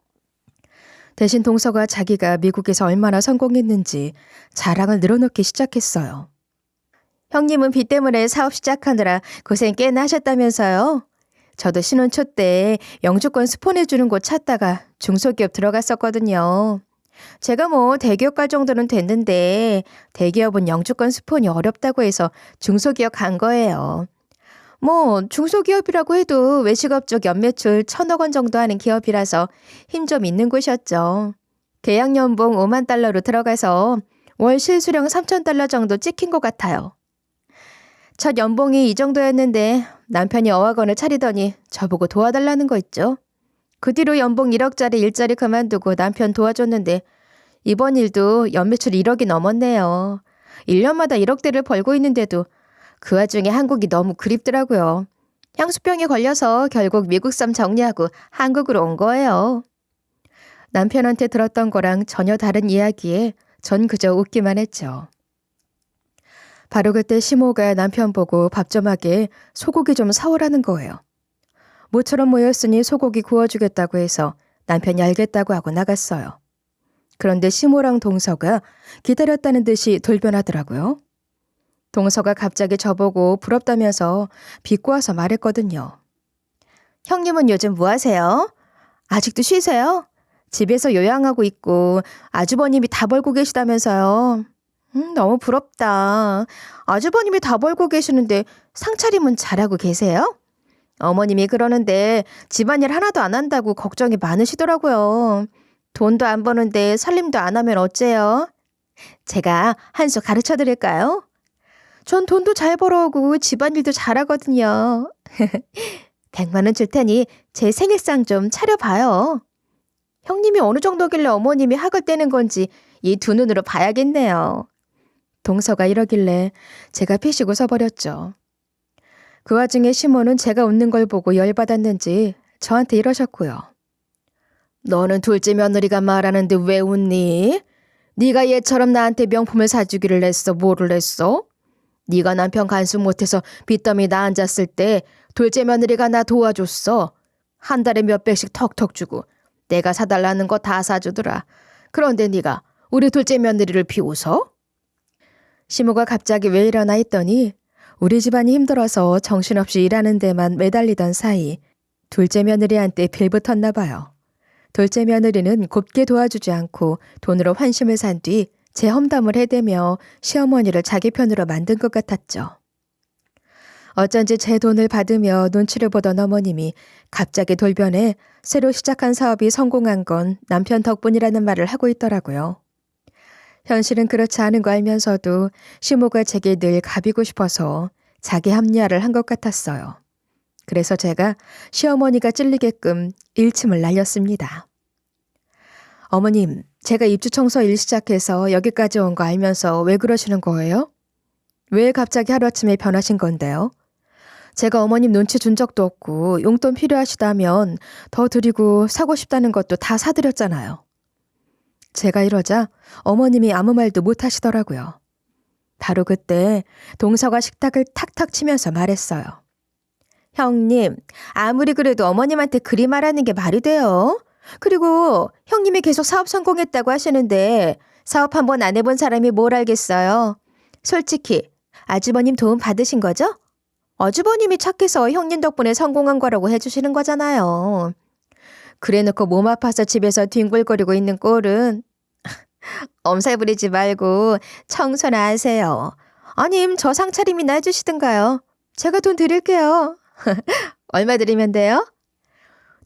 대신 동서가 자기가 미국에서 얼마나 성공했는지 자랑을 늘어놓기 시작했어요. 형님은 빚 때문에 사업 시작하느라 고생 꽤나 하셨다면서요? 저도 신혼 초 때 영주권 스폰해주는 곳 찾다가 중소기업 들어갔었거든요. 제가 뭐 대기업 갈 정도는 됐는데 대기업은 영주권 스폰이 어렵다고 해서 중소기업 간 거예요. 뭐 중소기업이라고 해도 외식업 쪽 연매출 1,000억 원 정도 하는 기업이라서 힘 좀 있는 곳이었죠. 계약 연봉 5만 달러로 들어가서 월 실수령 3,000달러 정도 찍힌 것 같아요. 첫 연봉이 이 정도였는데 남편이 어학원을 차리더니 저보고 도와달라는 거 있죠. 그 뒤로 연봉 1억짜리 일자리 그만두고 남편 도와줬는데 이번 일도 연매출 1억이 넘었네요. 1년마다 1억대를 벌고 있는데도 그 와중에 한국이 너무 그립더라고요. 향수병에 걸려서 결국 미국 삶 정리하고 한국으로 온 거예요. 남편한테 들었던 거랑 전혀 다른 이야기에 전 그저 웃기만 했죠. 바로 그때 시모가 남편 보고 밥 좀 하게 소고기 좀 사오라는 거예요. 모처럼 모였으니 소고기 구워주겠다고 해서 남편이 알겠다고 하고 나갔어요. 그런데 시모랑 동서가 기다렸다는 듯이 돌변하더라고요. 동서가 갑자기 저보고 부럽다면서 비꼬아서 말했거든요. 형님은 요즘 뭐 하세요? 아직도 쉬세요? 집에서 요양하고 있고 아주버님이 다 벌고 계시다면서요. 너무 부럽다. 아주버님이 다 벌고 계시는데 상차림은 잘하고 계세요? 어머님이 그러는데 집안일 하나도 안 한다고 걱정이 많으시더라고요. 돈도 안 버는데 살림도 안 하면 어째요? 제가 한 수 가르쳐 드릴까요? 전 돈도 잘 벌어오고 집안일도 잘하거든요. 100만 원 줄 테니 제 생일상 좀 차려봐요. 형님이 어느 정도길래 어머님이 학을 떼는 건지 이 두 눈으로 봐야겠네요. 동서가 이러길래 제가 피식 웃어버렸죠. 그 와중에 시모는 제가 웃는 걸 보고 열받았는지 저한테 이러셨고요. 너는 둘째 며느리가 말하는데 왜 웃니? 네가 얘처럼 나한테 명품을 사주기를 했어? 뭐를 했어? 네가 남편 간수 못해서 빚더미 나 앉았을 때 둘째 며느리가 나 도와줬어. 한 달에 몇 백씩 턱턱 주고 내가 사달라는 거 다 사주더라. 그런데 네가 우리 둘째 며느리를 비웃어? 시모가 갑자기 왜 이러나 했더니 우리 집안이 힘들어서 정신없이 일하는 데만 매달리던 사이 둘째 며느리한테 빌붙었나 봐요. 둘째 며느리는 곱게 도와주지 않고 돈으로 환심을 산 뒤 제 험담을 해대며 시어머니를 자기 편으로 만든 것 같았죠. 어쩐지 제 돈을 받으며 눈치를 보던 어머님이 갑자기 돌변해 새로 시작한 사업이 성공한 건 남편 덕분이라는 말을 하고 있더라고요. 현실은 그렇지 않은 거 알면서도 시모가 제게 늘 갑이고 싶어서 자기 합리화를 한 것 같았어요. 그래서 제가 시어머니가 찔리게끔 일침을 날렸습니다. 어머님, 제가 입주 청소 일 시작해서 여기까지 온 거 알면서 왜 그러시는 거예요? 왜 갑자기 하루아침에 변하신 건데요? 제가 어머님 눈치 준 적도 없고 용돈 필요하시다면 더 드리고 사고 싶다는 것도 다 사드렸잖아요. 제가 이러자 어머님이 아무 말도 못 하시더라고요. 바로 그때 동서가 식탁을 탁탁 치면서 말했어요. 형님, 아무리 그래도 어머님한테 그리 말하는 게 말이 돼요? 그리고 형님이 계속 사업 성공했다고 하시는데 사업 한번 안 해본 사람이 뭘 알겠어요? 솔직히 아주버님 도움 받으신 거죠? 아주버님이 착해서 형님 덕분에 성공한 거라고 해주시는 거잖아요. 그래놓고 몸 아파서 집에서 뒹굴거리고 있는 꼴은 엄살 부리지 말고 청소나 하세요. 아님 저 상차림이나 해주시든가요. 제가 돈 드릴게요. 얼마 드리면 돼요?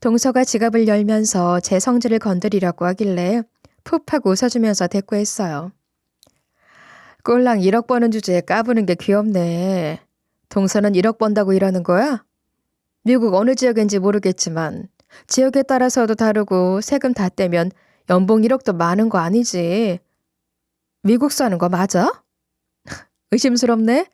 동서가 지갑을 열면서 제 성질을 건드리려고 하길래 푹 하고 웃어주면서 대꾸했어요. 꼴랑 1억 버는 주제에 까부는 게 귀엽네. 동서는 1억 번다고 일하는 거야? 미국 어느 지역인지 모르겠지만 지역에 따라서도 다르고 세금 다 떼면 연봉 1억도 많은 거 아니지. 미국 사는 거 맞아? 의심스럽네.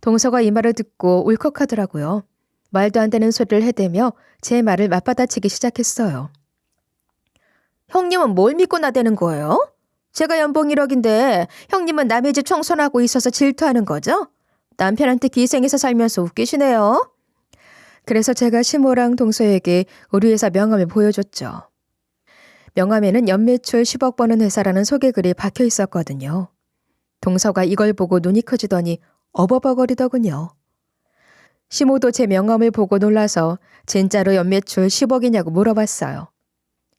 동서가 이 말을 듣고 울컥하더라고요. 말도 안 되는 소리를 해대며 제 말을 맞받아치기 시작했어요. 형님은 뭘 믿고 나대는 거예요? 제가 연봉 1억인데 형님은 남의 집 청소하고 있어서 질투하는 거죠? 남편한테 기생해서 살면서 웃기시네요. 그래서 제가 시모랑 동서에게 우리 회사 명함을 보여줬죠. 명함에는 연매출 10억 버는 회사라는 소개글이 박혀 있었거든요. 동서가 이걸 보고 눈이 커지더니 어버버거리더군요. 시모도 제 명함을 보고 놀라서 진짜로 연매출 10억이냐고 물어봤어요.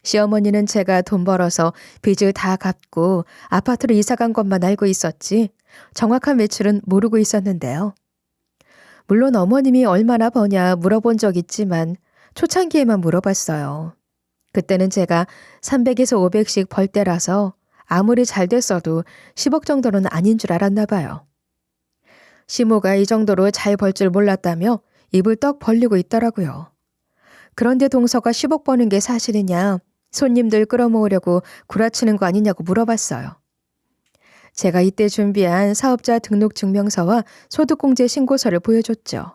시어머니는 제가 돈 벌어서 빚을 다 갚고 아파트로 이사간 것만 알고 있었지 정확한 매출은 모르고 있었는데요. 물론 어머님이 얼마나 버냐 물어본 적 있지만 초창기에만 물어봤어요. 그때는 제가 300에서 500씩 벌 때라서 아무리 잘 됐어도 10억 정도는 아닌 줄 알았나 봐요. 시모가 이 정도로 잘 벌 줄 몰랐다며 입을 떡 벌리고 있더라고요. 그런데 동서가 10억 버는 게 사실이냐, 손님들 끌어모으려고 구라치는 거 아니냐고 물어봤어요. 제가 이때 준비한 사업자 등록 증명서와 소득공제 신고서를 보여줬죠.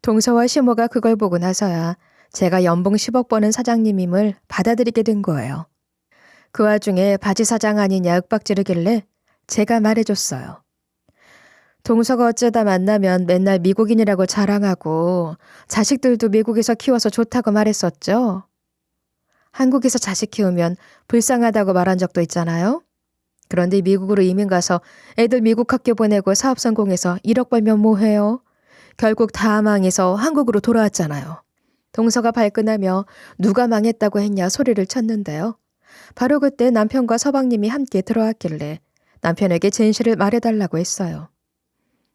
동서와 시모가 그걸 보고 나서야 제가 연봉 10억 버는 사장님임을 받아들이게 된 거예요. 그 와중에 바지 사장 아니냐 윽박지르길래 제가 말해줬어요. 동서가 어쩌다 만나면 맨날 미국인이라고 자랑하고 자식들도 미국에서 키워서 좋다고 말했었죠. 한국에서 자식 키우면 불쌍하다고 말한 적도 있잖아요. 그런데 미국으로 이민 가서 애들 미국 학교 보내고 사업 성공해서 1억 벌면 뭐해요? 결국 다 망해서 한국으로 돌아왔잖아요. 동서가 발끈하며 누가 망했다고 했냐 소리를 쳤는데요. 바로 그때 남편과 서방님이 함께 들어왔길래 남편에게 진실을 말해달라고 했어요.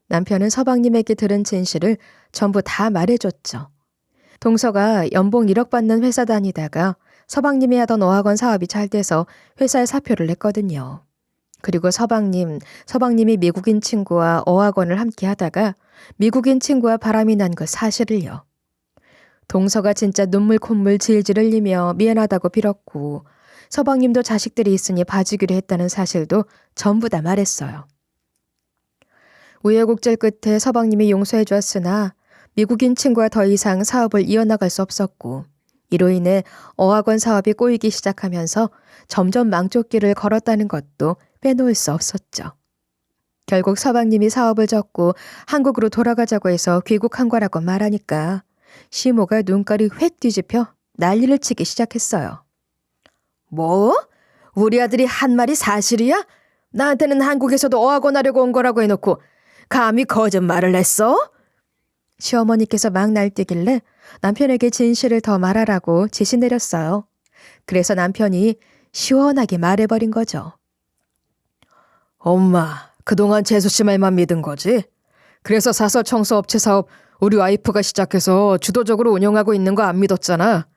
남편은 서방님에게 들은 진실을 전부 다 말해줬죠. 동서가 연봉 1억 받는 회사 다니다가 서방님이 하던 어학원 사업이 잘 돼서 회사에 사표를 냈거든요. 그리고 서방님이 미국인 친구와 어학원을 함께 하다가 미국인 친구와 바람이 난 그 사실을요. 동서가 진짜 눈물 콧물 질질 흘리며 미안하다고 빌었고 서방님도 자식들이 있으니 봐주기로 했다는 사실도 전부 다 말했어요. 우여곡절 끝에 서방님이 용서해 주었으나 미국인 친구와 더 이상 사업을 이어나갈 수 없었고 이로 인해 어학원 사업이 꼬이기 시작하면서 점점 망조길을 걸었다는 것도 빼놓을 수 없었죠. 결국 서방님이 사업을 접고 한국으로 돌아가자고 해서 귀국한 거라고 말하니까 시모가 눈깔이 획 뒤집혀 난리를 치기 시작했어요. 뭐? 우리 아들이 한 말이 사실이야? 나한테는 한국에서도 어학원 하려고 온 거라고 해놓고 감히 거짓말을 했어? 시어머니께서 막 날뛰길래 남편에게 진실을 더 말하라고 지시 내렸어요. 그래서 남편이 시원하게 말해버린 거죠. 엄마, 그동안 재수 씨 말만 믿은 거지? 그래서 사설 청소업체 사업 우리 와이프가 시작해서 주도적으로 운영하고 있는 거 안 믿었잖아.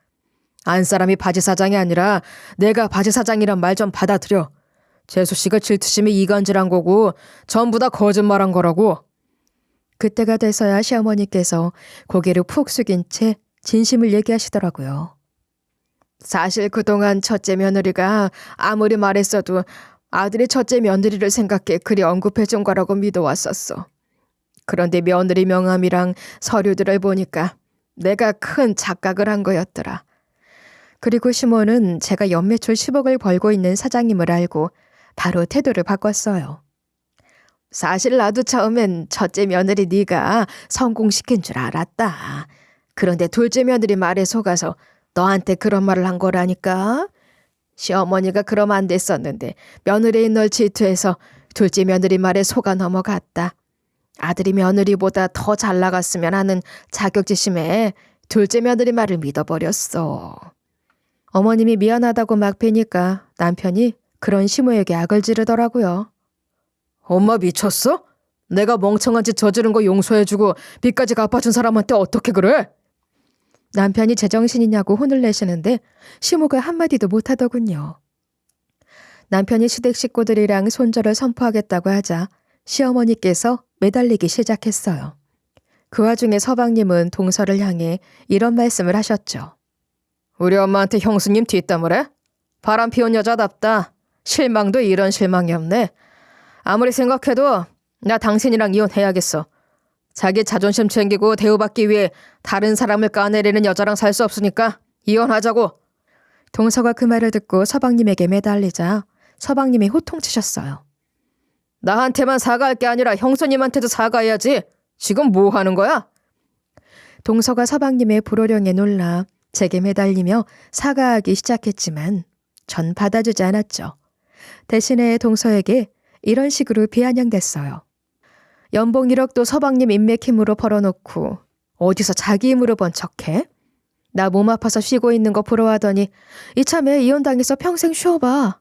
안 사람이 바지 사장이 아니라 내가 바지 사장이란 말 좀 받아들여. 재수 씨가 질투심이 이간질한 거고 전부 다 거짓말한 거라고. 그때가 돼서야 시어머니께서 고개를 푹 숙인 채 진심을 얘기하시더라고요. 사실 그동안 첫째 며느리가 아무리 말했어도 아들이 첫째 며느리를 생각해 그리 언급해 준 거라고 믿어왔었어. 그런데 며느리 명함이랑 서류들을 보니까 내가 큰 착각을 한 거였더라. 그리고 시몬은 제가 연매출 10억을 벌고 있는 사장님을 알고 바로 태도를 바꿨어요. 사실 나도 처음엔 첫째 며느리 네가 성공시킨 줄 알았다. 그런데 둘째 며느리 말에 속아서 너한테 그런 말을 한 거라니까. 시어머니가 그러면 안 됐었는데 며느리인 널 질투해서 둘째 며느리 말에 속아 넘어갔다. 아들이 며느리보다 더 잘 나갔으면 하는 자격지심에 둘째 며느리 말을 믿어버렸어. 어머님이 미안하다고 막 베니까 남편이 그런 시모에게 악을 지르더라고요. 엄마 미쳤어? 내가 멍청한 짓 저지른 거 용서해주고 빚까지 갚아준 사람한테 어떻게 그래? 남편이 제정신이냐고 혼을 내시는데 시모가 한마디도 못하더군요. 남편이 시댁 식구들이랑 손절을 선포하겠다고 하자 시어머니께서 매달리기 시작했어요. 그 와중에 서방님은 동서를 향해 이런 말씀을 하셨죠. 우리 엄마한테 형수님 뒷담을 해? 바람 피운 여자답다. 실망도 이런 실망이 없네. 아무리 생각해도 나 당신이랑 이혼해야겠어. 자기 자존심 챙기고 대우받기 위해 다른 사람을 까내리는 여자랑 살 수 없으니까 이혼하자고. 동서가 그 말을 듣고 서방님에게 매달리자 서방님이 호통치셨어요. 나한테만 사과할 게 아니라 형수님한테도 사과해야지. 지금 뭐 하는 거야? 동서가 서방님의 불호령에 놀라 제게 매달리며 사과하기 시작했지만 전 받아주지 않았죠. 대신에 동서에게 이런 식으로 비아냥댔어요. 연봉 1억도 서방님 인맥 힘으로 벌어놓고 어디서 자기 힘으로 번 척해? 나 몸 아파서 쉬고 있는 거 부러워하더니 이참에 이혼당해서 평생 쉬어봐.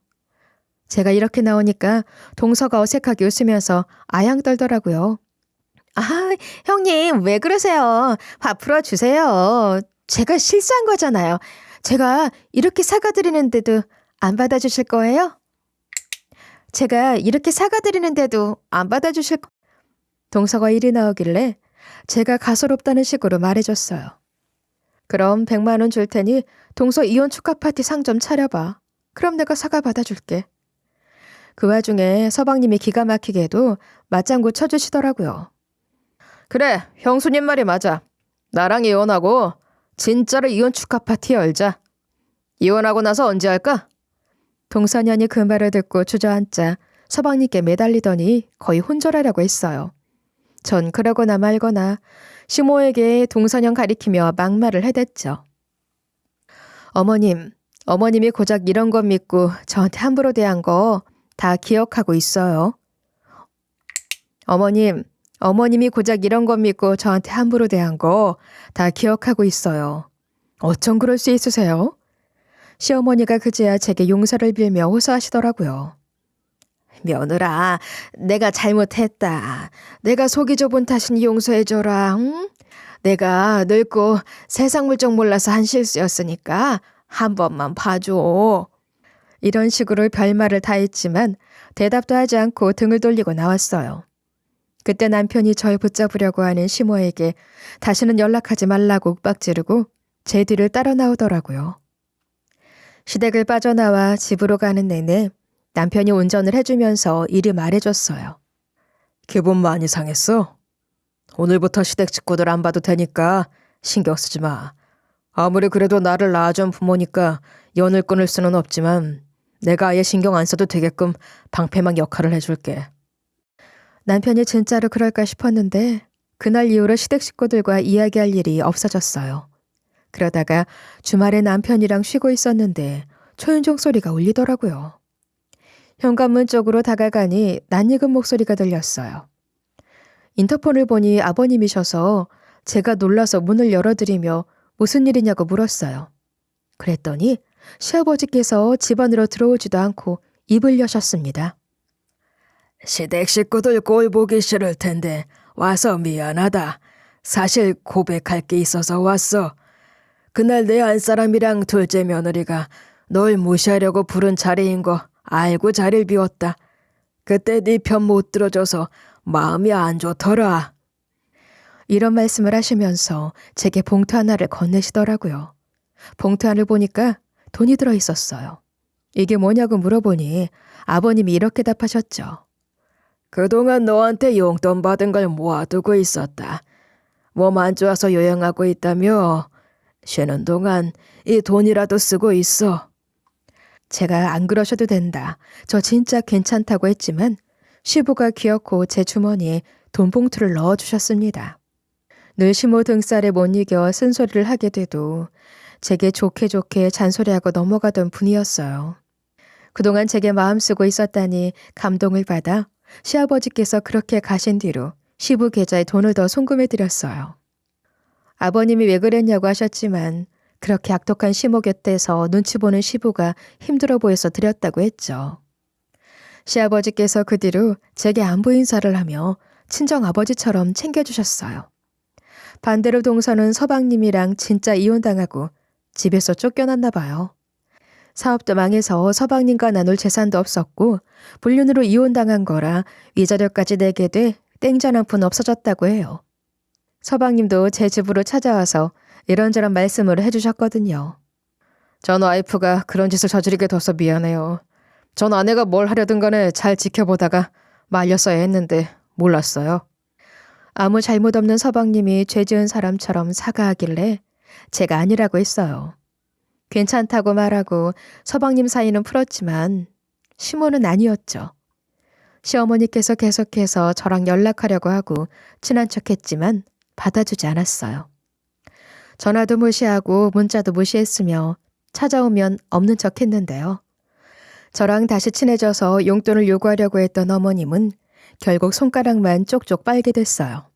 제가 이렇게 나오니까 동서가 어색하게 웃으면서 아양 떨더라고요. 아, 형님 왜 그러세요? 화 풀어주세요. 제가 실수한 거잖아요. 제가 이렇게 사과드리는데도 안 받아주실 거예요? 제가 이렇게 사과드리는데도 안 받아주실 거... 동서가 일이 나오길래 제가 가소롭다는 식으로 말해줬어요. 그럼 100만 원 줄 테니 동서 이혼 축하 파티 상 좀 차려봐. 그럼 내가 사과 받아줄게. 그 와중에 서방님이 기가 막히게도 맞장구 쳐주시더라고요. 그래, 형수님 말이 맞아. 나랑 이혼하고 진짜로 이혼 축하 파티 열자. 이혼하고 나서 언제 할까? 동서년이 그 말을 듣고 주저앉자 서방님께 매달리더니 거의 혼절하려고 했어요. 전 그러거나 말거나 시모에게 동서년 가리키며 막말을 해댔죠. 어머님이 고작 이런 것 믿고 저한테 함부로 대한 거 다 기억하고 있어요. 어머님이 고작 이런 것 믿고 저한테 함부로 대한 거 다 기억하고 있어요. 어쩜 그럴 수 있으세요? 시어머니가 그제야 제게 용서를 빌며 호소하시더라고요. 며느라, 내가 잘못했다. 내가 속이 좁은 탓이니 용서해줘라. 응? 내가 늙고 세상 물정 몰라서 한 실수였으니까 한 번만 봐줘. 이런 식으로 별말을 다 했지만 대답도 하지 않고 등을 돌리고 나왔어요. 그때 남편이 절 붙잡으려고 하는 시모에게 다시는 연락하지 말라고 윽박지르고 제 뒤를 따라 나오더라고요. 시댁을 빠져나와 집으로 가는 내내 남편이 운전을 해주면서 이리 말해줬어요. 기분 많이 상했어? 오늘부터 시댁 식구들 안 봐도 되니까 신경 쓰지 마. 아무리 그래도 나를 낳아준 부모니까 연을 끊을 수는 없지만 내가 아예 신경 안 써도 되게끔 방패막 역할을 해줄게. 남편이 진짜로 그럴까 싶었는데 그날 이후로 시댁 식구들과 이야기할 일이 없어졌어요. 그러다가 주말에 남편이랑 쉬고 있었는데 초인종 소리가 울리더라고요. 현관문 쪽으로 다가가니 낯익은 목소리가 들렸어요. 인터폰을 보니 아버님이셔서 제가 놀라서 문을 열어드리며 무슨 일이냐고 물었어요. 그랬더니 시아버지께서 집 안으로 들어오지도 않고 입을 여셨습니다. 시댁 식구들 꼴 보기 싫을 텐데 와서 미안하다. 사실 고백할 게 있어서 왔어. 그날 내 안사람이랑 둘째 며느리가 널 무시하려고 부른 자리인 거 알고 자리를 비웠다. 그때 네 편 못 들어줘서 마음이 안 좋더라. 이런 말씀을 하시면서 제게 봉투 하나를 건네시더라고요. 봉투 안을 보니까 돈이 들어 있었어요. 이게 뭐냐고 물어보니 아버님이 이렇게 답하셨죠. 그동안 너한테 용돈 받은 걸 모아두고 있었다. 몸 안 좋아서 요양하고 있다며 쉬는 동안 이 돈이라도 쓰고 있어. 제가 안 그러셔도 된다. 저 진짜 괜찮다고 했지만 시부가 귀엽고 제 주머니에 돈 봉투를 넣어주셨습니다. 늘 시모 등살에 못 이겨 쓴소리를 하게 돼도 제게 좋게 좋게 잔소리하고 넘어가던 분이었어요. 그동안 제게 마음 쓰고 있었다니 감동을 받아 시아버지께서 그렇게 가신 뒤로 시부 계좌에 돈을 더 송금해 드렸어요. 아버님이 왜 그랬냐고 하셨지만 그렇게 악독한 시모 곁에서 눈치 보는 시부가 힘들어 보여서 드렸다고 했죠. 시아버지께서 그 뒤로 제게 안부 인사를 하며 친정 아버지처럼 챙겨주셨어요. 반대로 동서는 서방님이랑 진짜 이혼당하고 집에서 쫓겨났나 봐요. 사업도 망해서 서방님과 나눌 재산도 없었고 불륜으로 이혼당한 거라 위자료까지 내게 돼 땡전 한 푼 없어졌다고 해요. 서방님도 제 집으로 찾아와서 이런저런 말씀을 해주셨거든요. 전 와이프가 그런 짓을 저지르게 둬서 미안해요. 전 아내가 뭘 하려든 간에 잘 지켜보다가 말렸어야 했는데 몰랐어요. 아무 잘못 없는 서방님이 죄 지은 사람처럼 사과하길래 제가 아니라고 했어요. 괜찮다고 말하고 서방님 사이는 풀었지만 시모는 아니었죠. 시어머니께서 계속해서 저랑 연락하려고 하고 친한 척했지만 받아주지 않았어요. 전화도 무시하고 문자도 무시했으며 찾아오면 없는 척했는데요. 저랑 다시 친해져서 용돈을 요구하려고 했던 어머님은 결국 손가락만 쪽쪽 빨게 됐어요.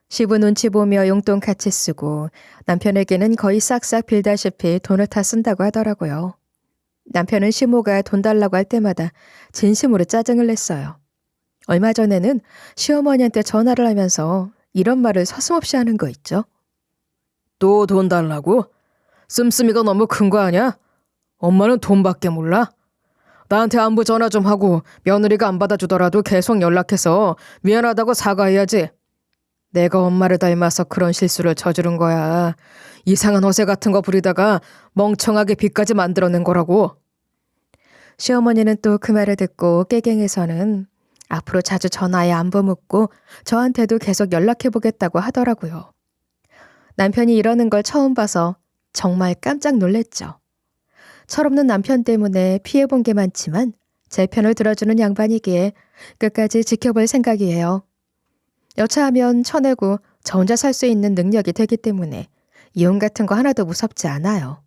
시부 눈치 보며 용돈 같이 쓰고 남편에게는 거의 싹싹 빌다시피 돈을 다 쓴다고 하더라고요. 남편은 시모가 돈 달라고 할 때마다 진심으로 짜증을 냈어요. 얼마 전에는 시어머니한테 전화를 하면서 이런 말을 서슴없이 하는 거 있죠. 또 돈 달라고? 씀씀이가 너무 큰 거 아니야? 엄마는 돈밖에 몰라? 나한테 안부 전화 좀 하고 며느리가 안 받아주더라도 계속 연락해서 미안하다고 사과해야지. 내가 엄마를 닮아서 그런 실수를 저지른 거야. 이상한 허세 같은 거 부리다가 멍청하게 빚까지 만들어낸 거라고. 시어머니는 또 그 말을 듣고 깨갱해서는 앞으로 자주 전화에 안부 묻고 저한테도 계속 연락해보겠다고 하더라고요. 남편이 이러는 걸 처음 봐서 정말 깜짝 놀랬죠. 철없는 남편 때문에 피해본 게 많지만 제 편을 들어주는 양반이기에 끝까지 지켜볼 생각이에요. 여차하면 쳐내고 저 혼자 살 수 있는 능력이 되기 때문에 이혼 같은 거 하나도 무섭지 않아요.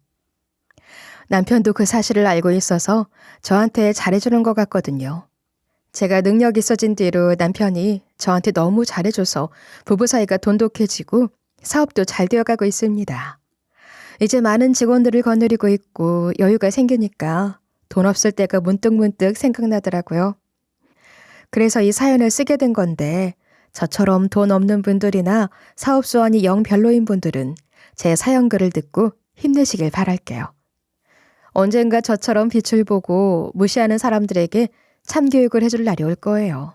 남편도 그 사실을 알고 있어서 저한테 잘해주는 것 같거든요. 제가 능력 있어진 뒤로 남편이 저한테 너무 잘해줘서 부부 사이가 돈독해지고 사업도 잘 되어가고 있습니다. 이제 많은 직원들을 거느리고 있고 여유가 생기니까 돈 없을 때가 문득문득 생각나더라고요. 그래서 이 사연을 쓰게 된 건데 저처럼 돈 없는 분들이나 사업 수완이 영 별로인 분들은 제 사연 글을 듣고 힘내시길 바랄게요. 언젠가 저처럼 빛을 보고 무시하는 사람들에게 참교육을 해줄 날이 올 거예요.